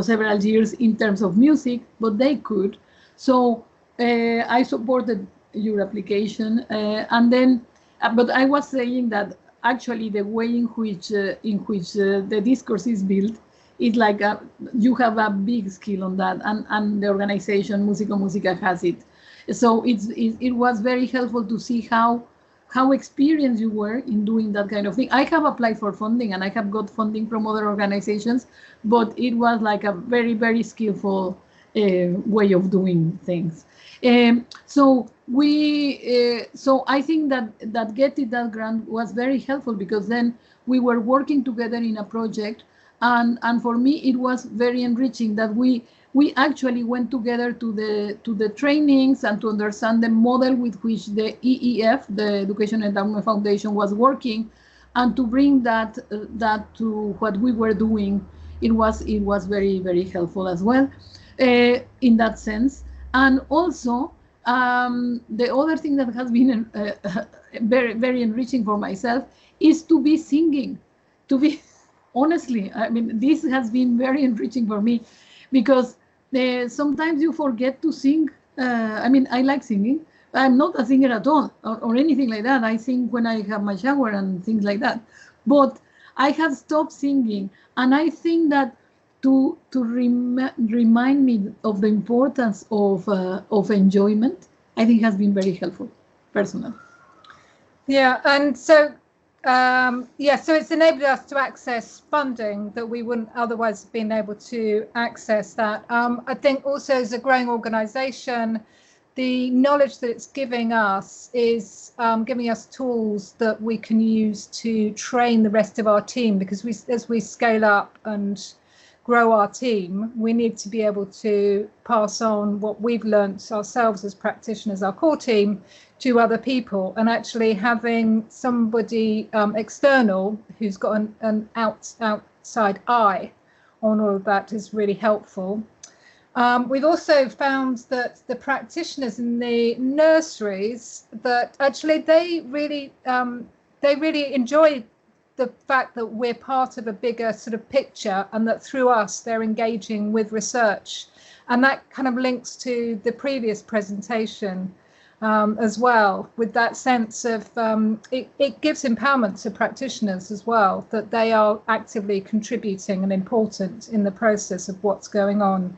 several years in terms of music, but they could. So I supported your application, and then, but I was saying that actually the way in which the discourse is built is like you have a big skill on that, and the organization Musico Musica has it. So it was very helpful to see how experienced you were in doing that kind of thing. I have applied for funding and I have got funding from other organizations, but it was like a very, very skillful way of doing things. So I think that getting that grant was very helpful, because then we were working together in a project, and for me it was very enriching that we actually went together to the trainings and to understand the model with which the EEF, the Education Endowment Foundation, was working, and to bring that to what we were doing. It was very, very helpful as well in that sense. And also the other thing that has been very, very enriching for myself is to be singing. To be honestly, I mean, this has been very enriching for me, because sometimes you forget to sing. I mean, I like singing. I'm not a singer at all, or anything like that. I sing when I have my shower and things like that. But I have stopped singing, and I think that to remind me of the importance of enjoyment, I think has been very helpful, personally. Yeah, and so so it's enabled us to access funding that we wouldn't otherwise have been able to access that. I think also, as a growing organisation, the knowledge that it's giving us is giving us tools that we can use to train the rest of our team, because as we scale up and grow our team, we need to be able to pass on what we've learnt ourselves as practitioners, our core team, to other people. And actually having somebody external who's got an outside eye on all of that is really helpful. We've also found that the practitioners in the nurseries, that actually they really enjoy the fact that we're part of a bigger sort of picture, and that through us they're engaging with research. And that kind of links to the previous presentation as well, with that sense of it gives empowerment to practitioners as well, that they are actively contributing and important in the process of what's going on.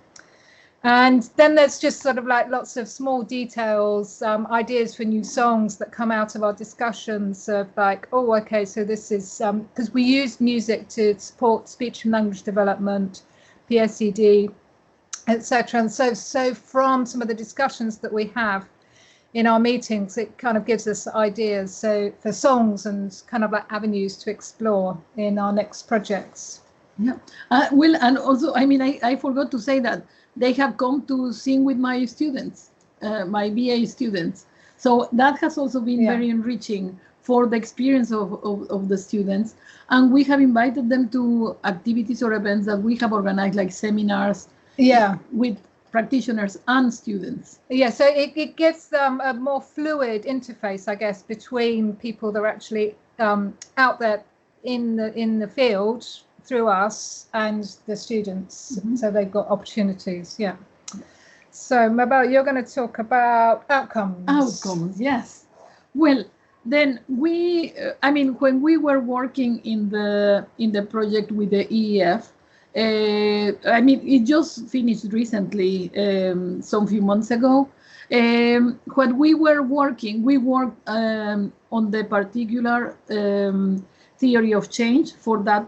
And then there's just sort of like lots of small details, ideas for new songs that come out of our discussions of like, oh, okay, so this is because we use music to support speech and language development, PSED, etc. And so from some of the discussions that we have in our meetings, it kind of gives us ideas so for songs and kind of like avenues to explore in our next projects. Yeah, well, and also, I mean, I forgot to say that they have come to sing with my students, my BA students. So that has also been very enriching for the experience of the students. And we have invited them to activities or events that we have organized, like seminars with practitioners and students. Yeah, so it gives them a more fluid interface, I guess, between people that are actually out there in the field through us and the students. So they've got opportunities. Yeah. So Mabel, you're going to talk about outcomes. Outcomes, yes. Well, then we, I mean, when we were working in the project with the EEF, I mean, it just finished recently, some few months ago. When we were working, we worked on the particular theory of change for that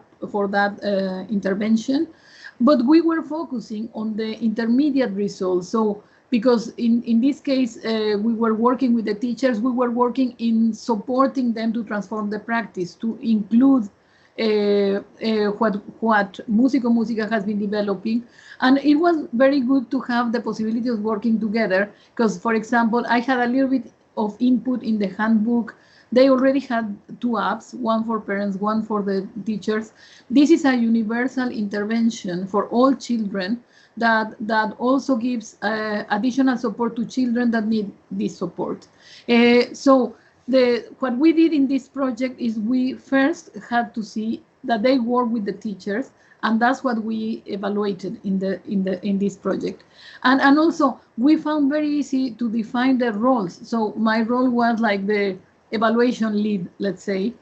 intervention, but we were focusing on the intermediate results. So because in this case, we were working with the teachers, we were working in supporting them to transform the practice, to include what Músico Música has been developing. And it was very good to have the possibility of working together, because, for example, I had a little bit of input in the handbook. They already had 2 apps, one for parents, one for the teachers. This is a universal intervention for all children that also gives additional support to children that need this support. So what we did in this project is we first had to see that they work with the teachers, and that's what we evaluated in this project. And also we found very easy to define the roles. So my role was like the evaluation lead, let's say,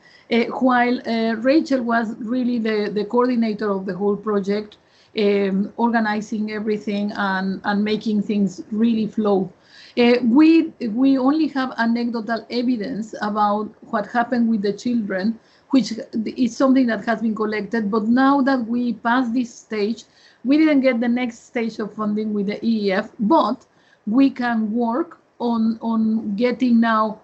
while Rachel was really the coordinator of the whole project, organizing everything and making things really flow. We only have anecdotal evidence about what happened with the children, which is something that has been collected. But now that we passed this stage, we didn't get the next stage of funding with the EEF, but we can work on getting now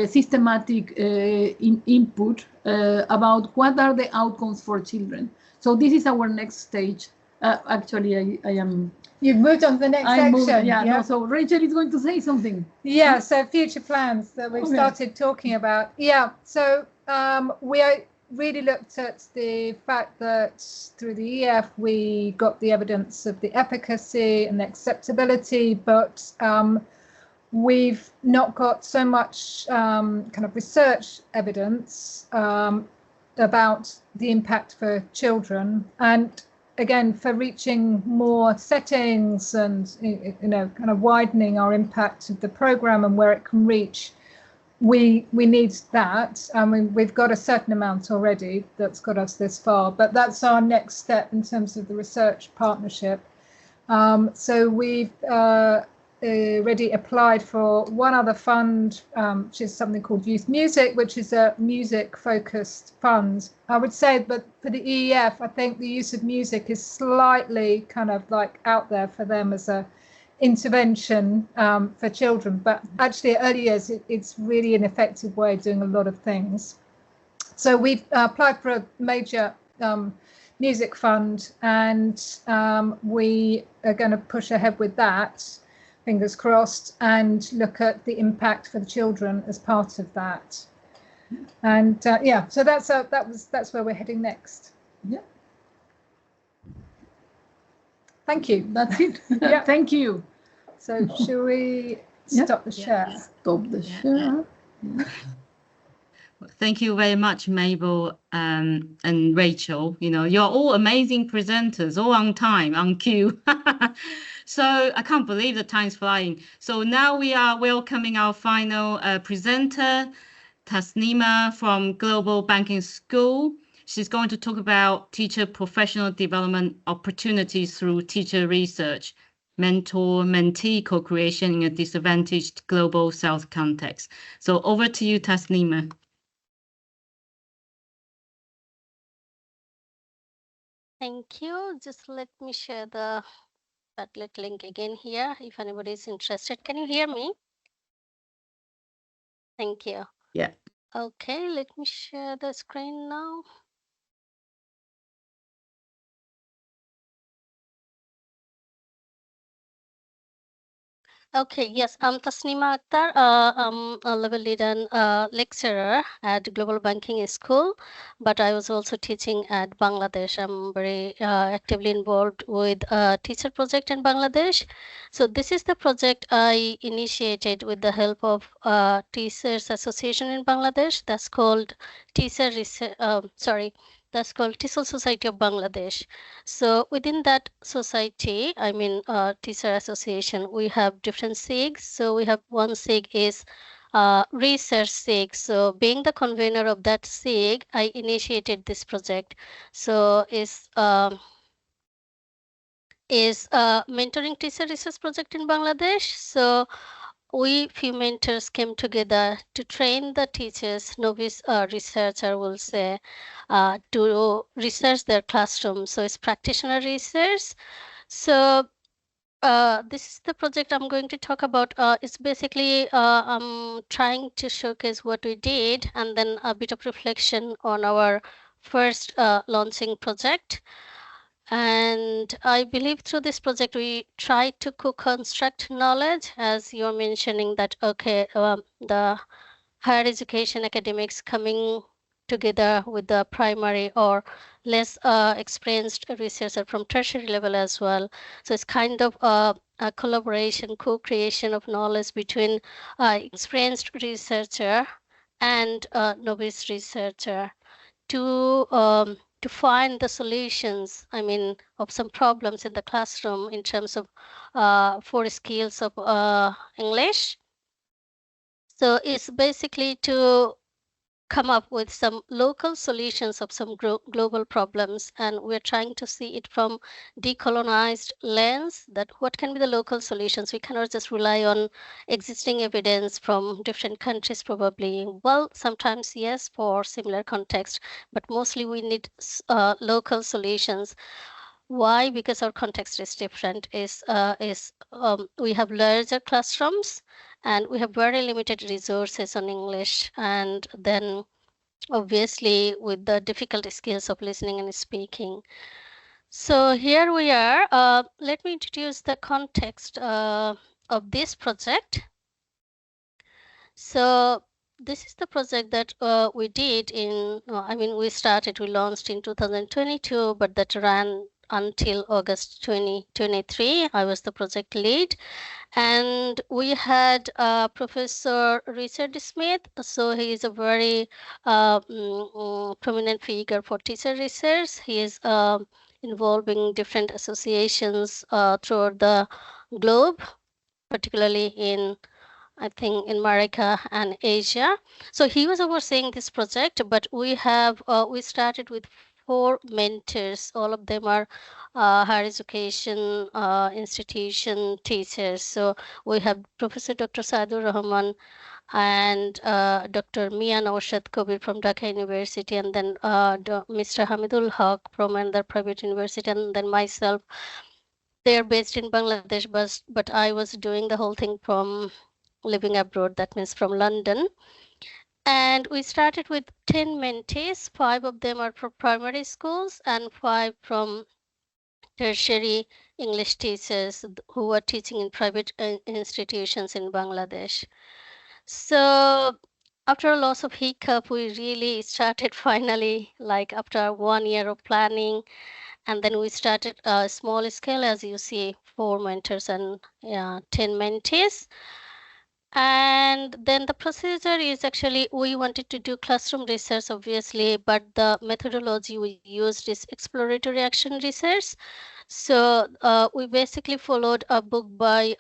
systematic input about what are the outcomes for children. So this is our next stage. Actually, I am. You've moved on to the next section. No, so Rachel is going to say something. Yeah, so future plans that we've started talking about. Yeah, so we really looked at the fact that through the EF we got the evidence of the efficacy and the acceptability, but we've not got so much kind of research evidence about the impact for children. And again, for reaching more settings and, you know, kind of widening our impact of the program and where it can reach, we need that. I mean, we've got a certain amount already that's got us this far, but that's our next step in terms of the research partnership. So we've already applied for one other fund, which is something called Youth Music, which is a music-focused fund. I would say, but for the EEF, I think the use of music is slightly kind of like out there for them as a intervention for children. But actually, at early years, it's really an effective way of doing a lot of things. So we've applied for a major music fund, and we are going to push ahead with that, fingers crossed, and look at the impact for the children as part of that. And yeah, so that's where we're heading next. Yeah. Thank you. That's it. Yeah. Thank you. So should we stop the share? Stop the share. Thank you very much, Mabel and Rachel. You know, you're all amazing presenters, all on time, on cue. So I can't believe the time's flying. So now we are welcoming our final presenter, Tasnima from Global Banking School. She's going to talk about teacher professional development opportunities through teacher research, mentor-mentee co-creation in a disadvantaged global South context. So over to you, Tasnima. Thank you. Just let me share the Padlet link again here if anybody is interested. Can you hear me? Thank you. Yeah. Okay, let me share the screen now. Okay, yes, I'm Tasnima Akhtar. I'm a level lead and lecturer at Global Banking School, but I was also teaching at Bangladesh. I'm very actively involved with a teacher project in Bangladesh. So this is the project I initiated with the help of Teachers Association in Bangladesh. That's called that's called TESOL Society of Bangladesh. So within that society, I mean teacher association, we have different SIGs. So we have one SIG is research SIG. So being the convener of that SIG, I initiated this project. So is mentoring teacher research project in Bangladesh. So we few mentors came together to train the teachers, novice researcher will say, to research their classroom. So it's practitioner research. So this is the project I'm going to talk about. It's basically I'm trying to showcase what we did and then a bit of reflection on our first launching project. And I believe through this project, we try to co-construct knowledge, as you're mentioning that, okay, the higher education academics coming together with the primary or less experienced researcher from tertiary level as well. So it's kind of a collaboration, co-creation of knowledge between experienced researcher and novice researcher to find the solutions, I mean, of some problems in the classroom in terms of 4 skills of English. So it's basically to come up with some local solutions of some global problems, and we're trying to see it from decolonized lens, that what can be the local solutions. We cannot just rely on existing evidence from different countries probably. Well, sometimes yes, for similar context, but mostly we need local solutions. Why? Because our context is different. We have larger classrooms and we have very limited resources on English, and then obviously with the difficult skills of listening and speaking. So here we are. Let me introduce the context of this project. So this is the project that we did we launched in 2022, but that ran until August 2023. I was the project lead. And we had Professor Richard Smith. So he is a very prominent figure for teacher research. He is involving different associations throughout the globe, particularly in, I think, in America and Asia. So he was overseeing this project, but we started with 4 mentors. All of them are higher education institution teachers. So we have Professor Dr. Sadur Rahman and Dr. Mia Naushad Kabir from Dhaka University, and then Mr. Hamidul Haq from another private university, and then myself. They are based in Bangladesh, but I was doing the whole thing from living abroad, that means from London. And we started with 10 mentees. 5 of them are from primary schools and 5 from tertiary English teachers who are teaching in private institutions in Bangladesh. So after a loss of hiccup, we really started finally, like after 1 year of planning, and then we started a small scale, as you see, 4 mentors and 10 mentees. And then the procedure is actually, we wanted to do classroom research, obviously, but the methodology we used is exploratory action research. So we basically followed a book by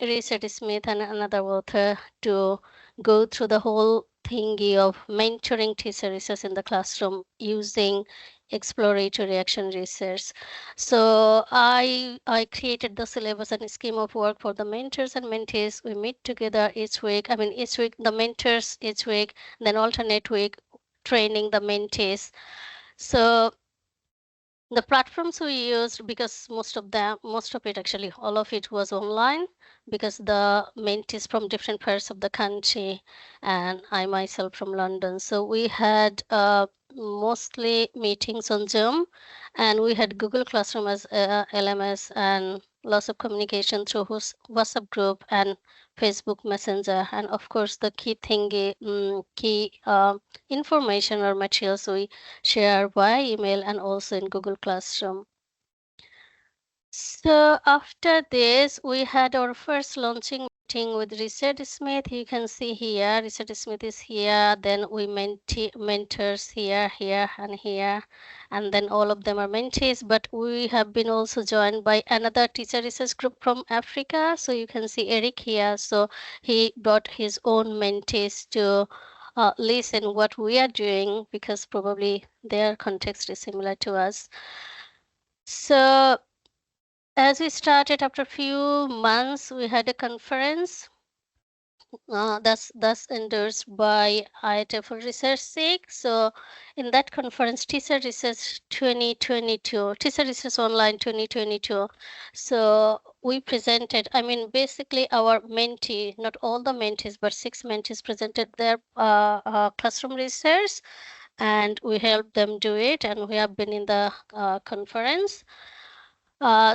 Richard Smith and another author to go through the whole thingy of mentoring teacher research in the classroom using exploratory action research. So I created the syllabus and scheme of work for the mentors and mentees. We meet together each week. I mean, each week the mentors, each week, then alternate week training the mentees. So the platforms we used, because most of it actually, all of it was online, because the mentees from different parts of the country and I myself from London. So we had mostly meetings on Zoom, and we had Google Classroom as LMS and lots of communication through WhatsApp group and Facebook Messenger. And of course, the key thing, key information or materials we share via email and also in Google Classroom. So after this, we had our first launching meeting with Richard Smith. You can see here, Richard Smith is here. Then we mentors here, here, and here. And then all of them are mentees. But we have been also joined by another teacher research group from Africa. So you can see Eric here. So he brought his own mentees to listen what we are doing, because probably their context is similar to us. So as we started, after a few months, we had a conference that's endorsed by IEEE Research SIG. So in that conference, Teacher Research 2022, Teacher Research Online 2022. So we presented, I mean, basically our mentee, not all the mentees, but 6 mentees presented their classroom research, and we helped them do it, and we have been in the conference.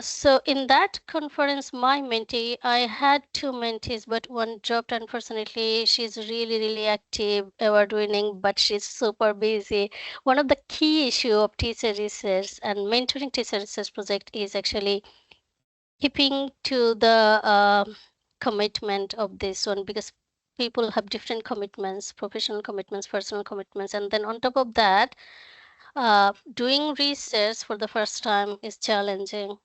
So in that conference, my mentee, I had 2 mentees, but one dropped, unfortunately. She's really, really active, award-winning, but she's super busy. One of the key issue of teacher research and mentoring teacher research project is actually keeping to the commitment of this one, because people have different commitments, professional commitments, personal commitments, and then on top of that, doing research for the first time is challenging.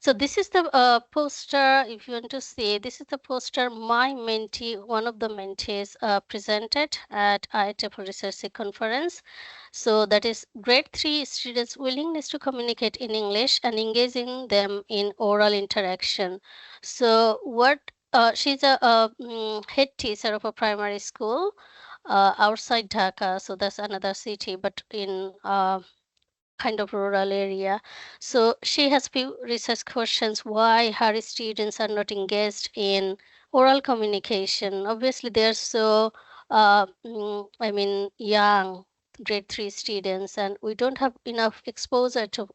So this is the poster, if you want to see, this is the poster my mentee, one of the mentees presented at IEEE Research Conference. So that is grade 3 students' willingness to communicate in English and engaging them in oral interaction. So what, she's a head teacher of a primary school outside Dhaka. So that's another city, but in kind of rural area. So she has few research questions why her students are not engaged in oral communication. Obviously, they're so, I mean, young, grade 3 students, and we don't have enough exposure to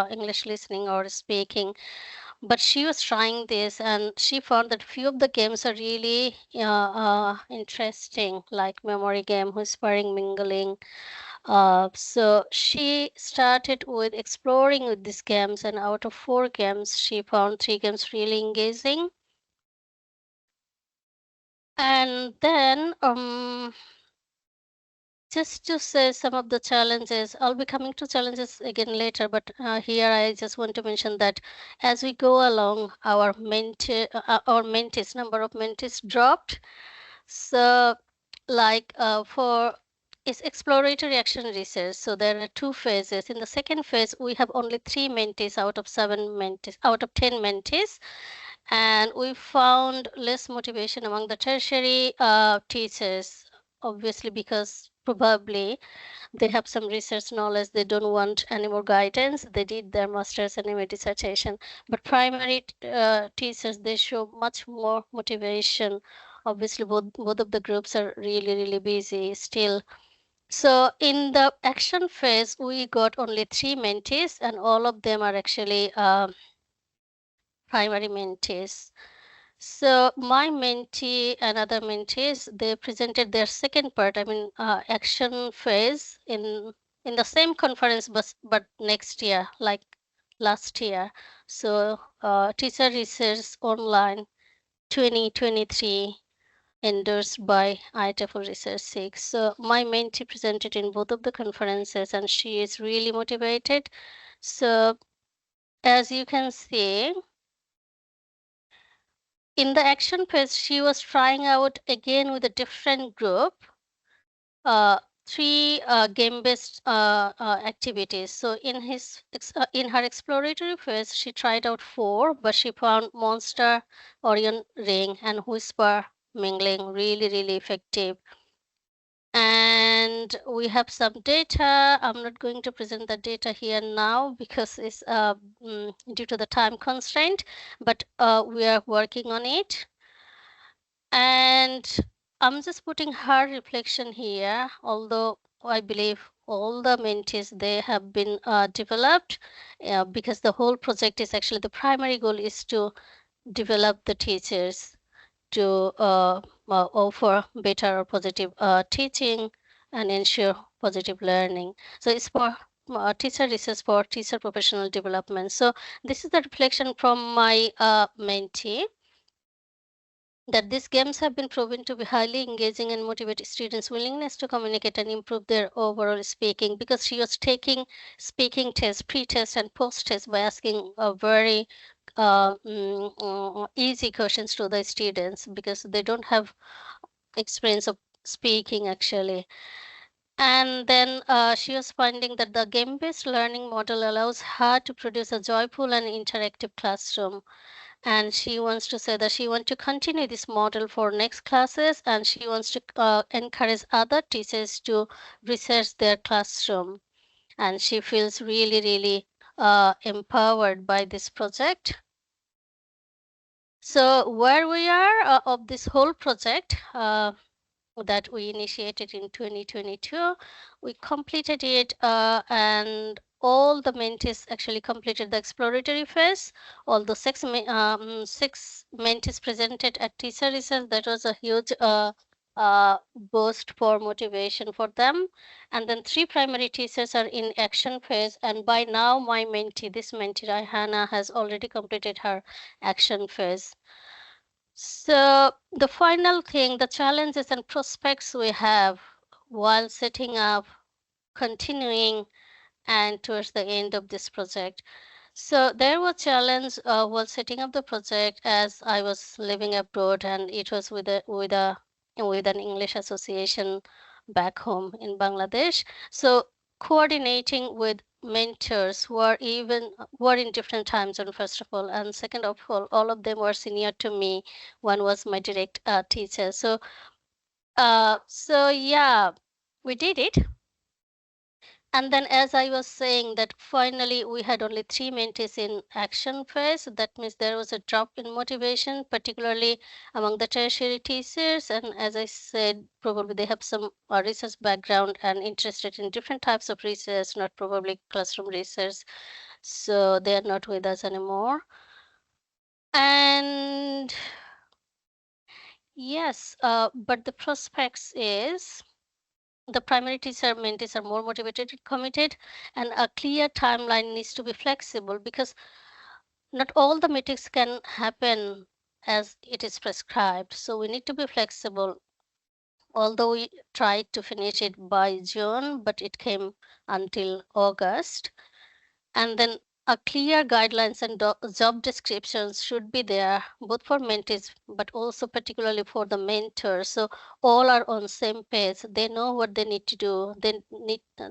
English listening or speaking. But she was trying this, and she found that few of the games are really interesting, like memory game, whispering, mingling. So she started with exploring with these games, and out of 4 games, she found 3 games really engaging. And then, just to say some of the challenges, I'll be coming to challenges again later, but here I just want to mention that as we go along, our mentees, number of mentees dropped. So like for is exploratory action research. So there are 2 phases. In the second phase, we have only 3 mentees out of 7 mentees, out of 10 mentees. And we found less motivation among the tertiary teachers, obviously, because probably they have some research knowledge. They don't want any more guidance. They did their master's and MA dissertation. But primary teachers, they show much more motivation. Obviously, both of the groups are really, really busy still. So in the action phase, we got only 3 mentees, and all of them are actually primary mentees. So my mentee and other mentees, they presented their second part, I mean, action phase in the same conference, but next year, like last year. So Teacher Research Online 2023, endorsed by IEEE Research 6. So my mentee presented in both of the conferences, and she is really motivated. So as you can see, in the action phase, she was trying out again with a different group, 3 game-based activities. So in in her exploratory phase, she tried out 4, but she found Monster, Orion Ring, and Whisper Mingling really, really effective. And we have some data. I'm not going to present the data here now because it's due to the time constraint, but we are working on it. And I'm just putting her reflection here, although I believe all the mentees, they have been developed because the whole project is actually, the primary goal is to develop the teachers to offer better or positive teaching and ensure positive learning. So it's for teacher research for teacher professional development. So this is the reflection from my mentee, that these games have been proven to be highly engaging and motivate students' willingness to communicate and improve their overall speaking, because she was taking speaking tests, pre-test and post-test, by asking a very easy questions to the students, because they don't have experience of speaking actually. And then she was finding that the game-based learning model allows her to produce a joyful and interactive classroom. And she wants to say that she wants to continue this model for next classes, and she wants to encourage other teachers to research their classroom. And she feels really, really empowered by this project. So where we are of this whole project, that we initiated in 2022. We completed it and all the mentees actually completed the exploratory phase. All the six mentees presented at teacher research. That was a huge boost for motivation for them. And then 3 primary teachers are in action phase. And by now, my mentee, this mentee, Raihana, has already completed her action phase. So the final thing, the challenges and prospects we have while setting up, continuing, and towards the end of this project. So there was challenge while setting up the project, as I was living abroad, and it was with an English association back home in Bangladesh. So coordinating with mentors who are in different time zone, first of all, and second of all of them were senior to me. One was my direct teacher. So yeah, we did it. And then, as I was saying, that finally we had only 3 mentees in action phase. That means there was a drop in motivation, particularly among the tertiary teachers. And as I said, probably they have some research background and interested in different types of research, not probably classroom research. So they are not with us anymore. And yes, but the prospects is, the primary teacher mentees are more motivated and committed, and a clear timeline needs to be flexible, because not all the meetings can happen as it is prescribed. So we need to be flexible. Although we tried to finish it by June, but it came until August. And then a clear guidelines and job descriptions should be there, both for mentees but also particularly for the mentors, so all are on same page. They know what they need to do.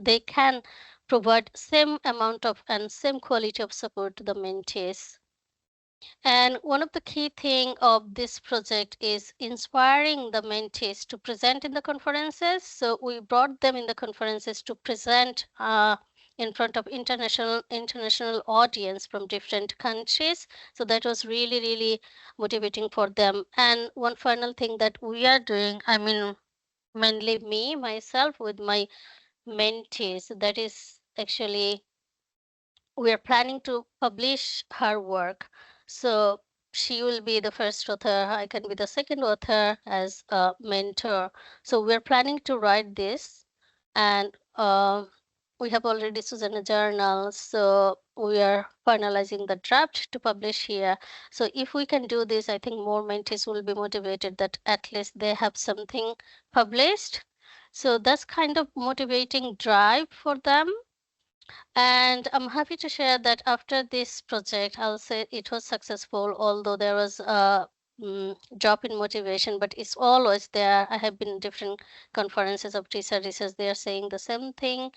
They can provide same amount of and same quality of support to the mentees. And one of the key thing of this project is inspiring the mentees to present in the conferences. So we brought them in the conferences to present in front of international audience from different countries. So that was really, really motivating for them. And one final thing that we are doing, I mean, mainly me, myself with my mentees, that is actually, we are planning to publish her work. So she will be the first author, I can be the second author as a mentor. So we're planning to write this, and we have already chosen a journal. So we are finalizing the draft to publish here. So if we can do this, I think more mentees will be motivated that at least they have something published. So that's kind of motivating drive for them. And I'm happy to share that after this project, I'll say it was successful, although there was a drop in motivation, but it's always there. I have been in different conferences of teacher research. They are saying the same thing.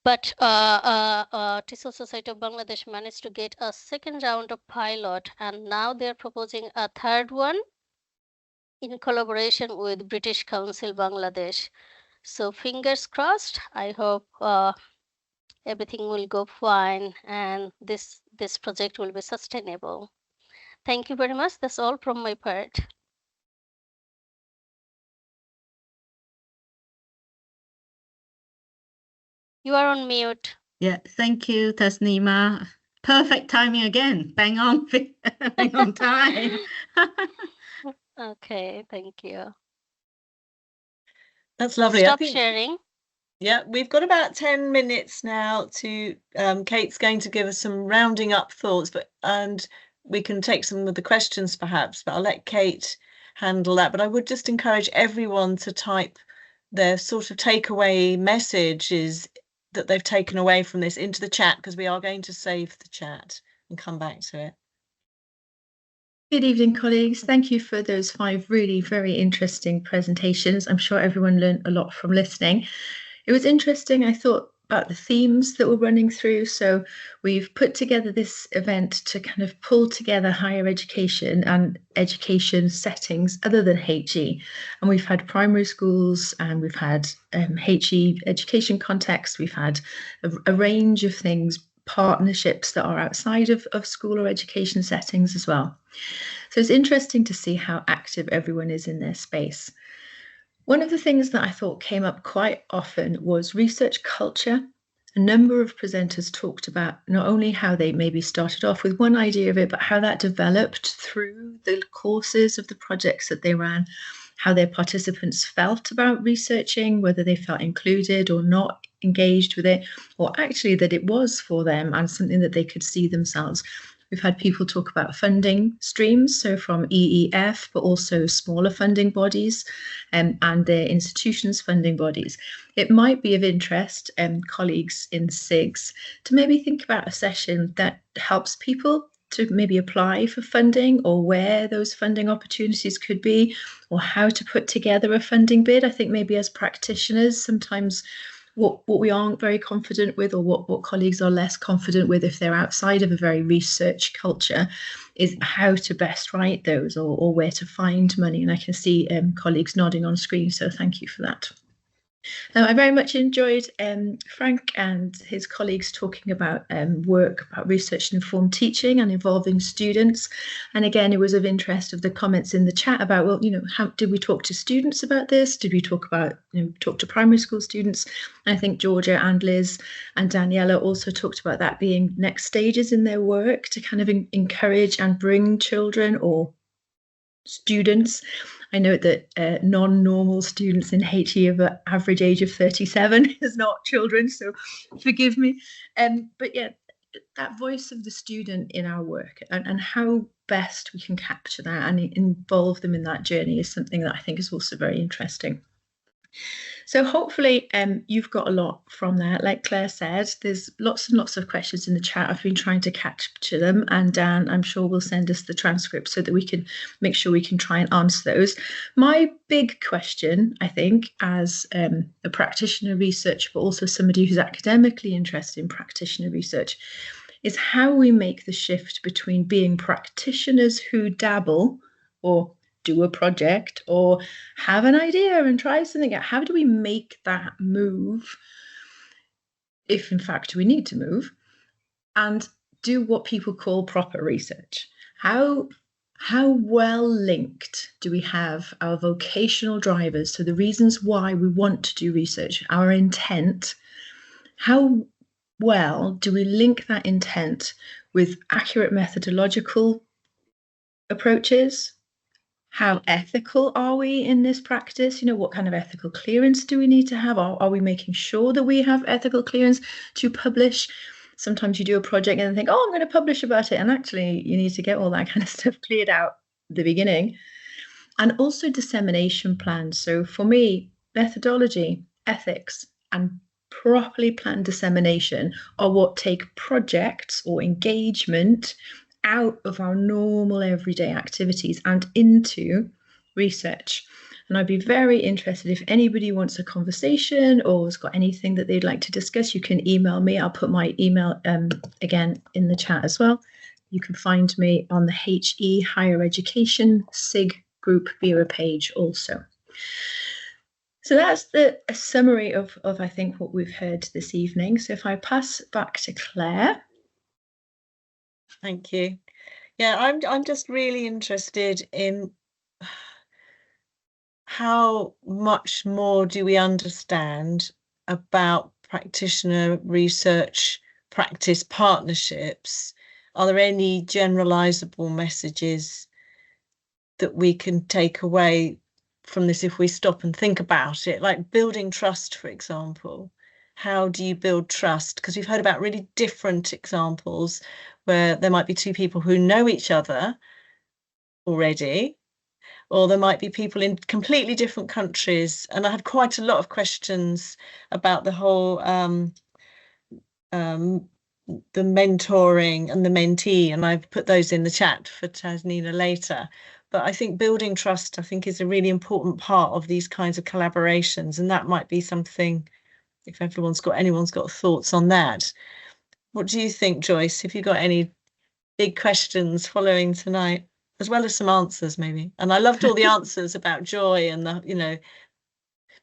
But TESOL Society of Bangladesh managed to get a second round of pilot, and now they're proposing a third one in collaboration with British Council Bangladesh. So fingers crossed. I hope everything will go fine and this project will be sustainable. Thank you very much. That's all from my part. You are on mute. Yeah, thank you, Tasnima. Perfect timing again. Bang on, bang on time. Okay, thank you. That's I'll lovely. stop sharing. Yeah, we've got about 10 minutes now to, Kate's going to give us some rounding up thoughts, and we can take some of the questions perhaps, but I'll let Kate handle that. But I would just encourage everyone to type their sort of takeaway messages that they've taken away from this into the chat, because we are going to save the chat and come back to it. Good evening, colleagues. Thank you for those 5 really very interesting presentations. I'm sure everyone learned a lot from listening. It was interesting, I thought, about the themes that we're running through. So we've put together this event to kind of pull together higher education and education settings other than HE. And we've had primary schools and we've had HE education contexts. We've had a range of things, partnerships that are outside of school or education settings as well. So it's interesting to see how active everyone is in their space. One of the things that I thought came up quite often was research culture. A number of presenters talked about not only how they maybe started off with one idea of it, but how that developed through the courses of the projects that they ran, how their participants felt about researching, whether they felt included or not engaged with it, or actually that it was for them and something that they could see themselves. We've had people talk about funding streams, so from EEF, but also smaller funding bodies and their institutions' funding bodies. It might be of interest, colleagues in SIGs, to maybe think about a session that helps people to maybe apply for funding, or where those funding opportunities could be, or how to put together a funding bid. I think maybe as practitioners, sometimes what we aren't very confident with, or what colleagues are less confident with if they're outside of a very research culture, is how to best write those, or where to find money. And I can see colleagues nodding on screen, so thank you for that. I very much enjoyed Frank and his colleagues talking about work about research-informed teaching and involving students. And again, it was of interest of the comments in the chat about, well, how did we talk to students about this? Did we talk about, talk to primary school students? And I think Georgia and Liz and Daniela also talked about that being next stages in their work to kind of encourage and bring children or students. I know that non-normal students in HE of an average age of 37 is not children, so forgive me. But yeah, that voice of the student in our work and how best we can capture that and involve them in that journey is something that I think is also very interesting. So hopefully you've got a lot from that. Like Claire said, there's lots and lots of questions in the chat. I've been trying to capture them, and Dan, I'm sure, will send us the transcript so that we can make sure we can try and answer those. My big question, I think, as a practitioner researcher, but also somebody who's academically interested in practitioner research, is how we make the shift between being practitioners who dabble or do a project or have an idea and try something out. How do we make that move, if in fact we need to move, and do what people call proper research? How well linked do we have our vocational drivers, so the reasons why we want to do research, our intent? How well do we link that intent with accurate methodological approaches? How ethical are we in this practice? What kind of ethical clearance do we need to have? Are we making sure that we have ethical clearance to publish? Sometimes you do a project and think, oh, I'm going to publish about it. And actually, you need to get all that kind of stuff cleared out at the beginning. And also dissemination plans. So for me, methodology, ethics, and properly planned dissemination are what take projects or engagement out of our normal everyday activities and into research. And I'd be very interested if anybody wants a conversation or has got anything that they'd like to discuss, you can email me. I'll put my email again in the chat as well. You can find me on the HE Higher Education SIG Group Vera page also. So that's a summary of I think what we've heard this evening. So if I pass back to Claire. Thank you. Yeah, I'm just really interested in how much more do we understand about practitioner research practice partnerships, are there any generalizable messages that we can take away from this if we stop and think about it, like building trust, for example? How do you build trust? Because we've heard about really different examples where there might be two people who know each other already, or there might be people in completely different countries. And I had quite a lot of questions about the whole the mentoring and the mentee, and I've put those in the chat for Tasnina later. But I think building trust, I think, is a really important part of these kinds of collaborations, and that might be something, if anyone's got thoughts on that. What do you think, Joyce? Have you got any big questions following tonight, as well as some answers maybe? And I loved all the answers about joy and the, you know,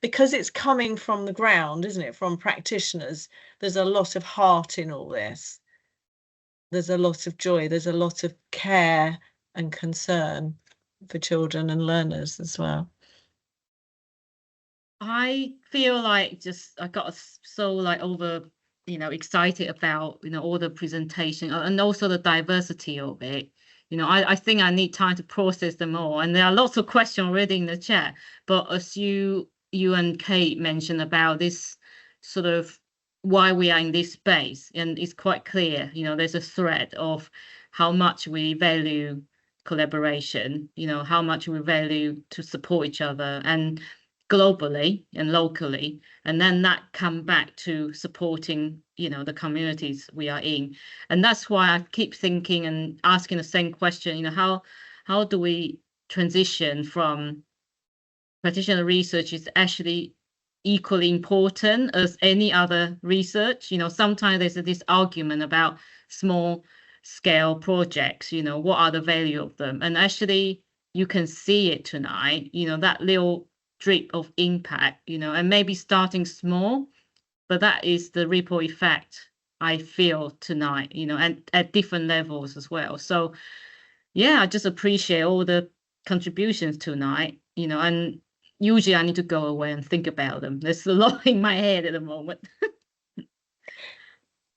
because it's coming from the ground, isn't it, from practitioners, there's a lot of heart in all this. There's a lot of joy, there's a lot of care and concern for children and learners as well. I feel like I got so like excited about, all the presentation and also the diversity of it. I think I need time to process them all. And there are lots of questions already in the chat. But as you and Kate mentioned about this sort of why we are in this space, and it's quite clear, there's a thread of how much we value collaboration, how much we value to support each other and globally and locally, and then that come back to supporting the communities we are in. And that's why I keep thinking and asking the same question, how do we transition from practitioner research is actually equally important as any other research. Sometimes there's this argument about small scale projects, what are the value of them? And actually you can see it tonight, that little drip of impact, and maybe starting small, but that is the ripple effect I feel tonight, and at different levels as well. So yeah, I just appreciate all the contributions tonight, and usually I need to go away and think about them. There's a lot in my head at the moment.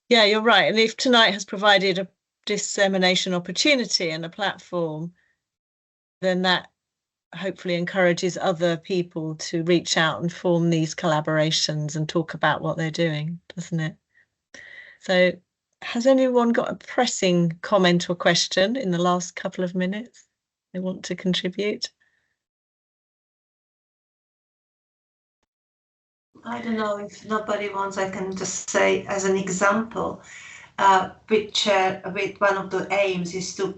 Yeah, you're right. And if tonight has provided a dissemination opportunity and a platform, then that hopefully encourages other people to reach out and form these collaborations and talk about what they're doing, doesn't it? So has anyone got a pressing comment or question in the last couple of minutes they want to contribute? I don't know, if nobody wants, I can just say as an example, which with one of the aims is to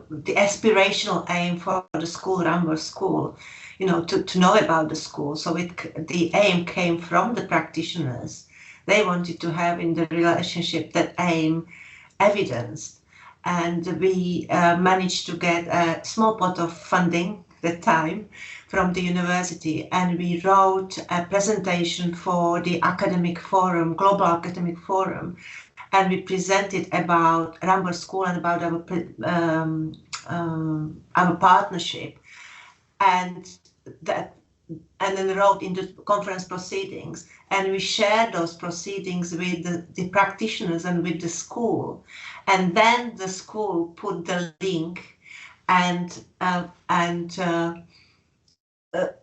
the aspirational aim for the school, Rambo School, to know about the school. So the aim came from the practitioners. They wanted to have in the relationship that aim evidenced, and we managed to get a small pot of funding at the time from the university, and we wrote a presentation for the academic forum, global academic forum, and we presented about Rambo School and about our partnership, and then wrote in the conference proceedings, and we shared those proceedings with the practitioners and with the school, and then the school put the link and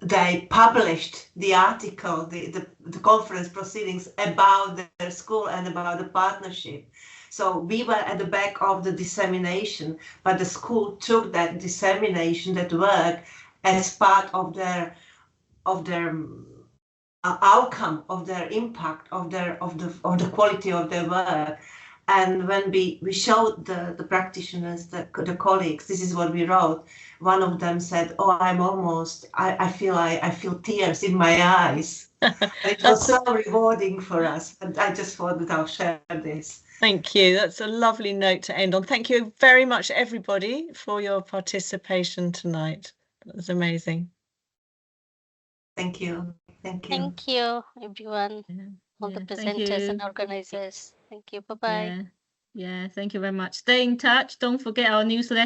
they published the article, the conference proceedings about their school and about the partnership. So we were at the back of the dissemination, but the school took that dissemination, that work, as part of their outcome, of their impact, of the quality of their work. And when we showed the practitioners, the colleagues, this is what we wrote. One of them said, "Oh, I feel tears in my eyes." It was so rewarding for us, and I just thought that I'll share this. Thank you. That's a lovely note to end on. Thank you very much, everybody, for your participation tonight. That was amazing. Thank you. Thank you. Thank you, everyone, all the presenters and organizers. Thank you. Bye-bye. Yeah, thank you very much. Stay in touch. Don't forget our newsletter.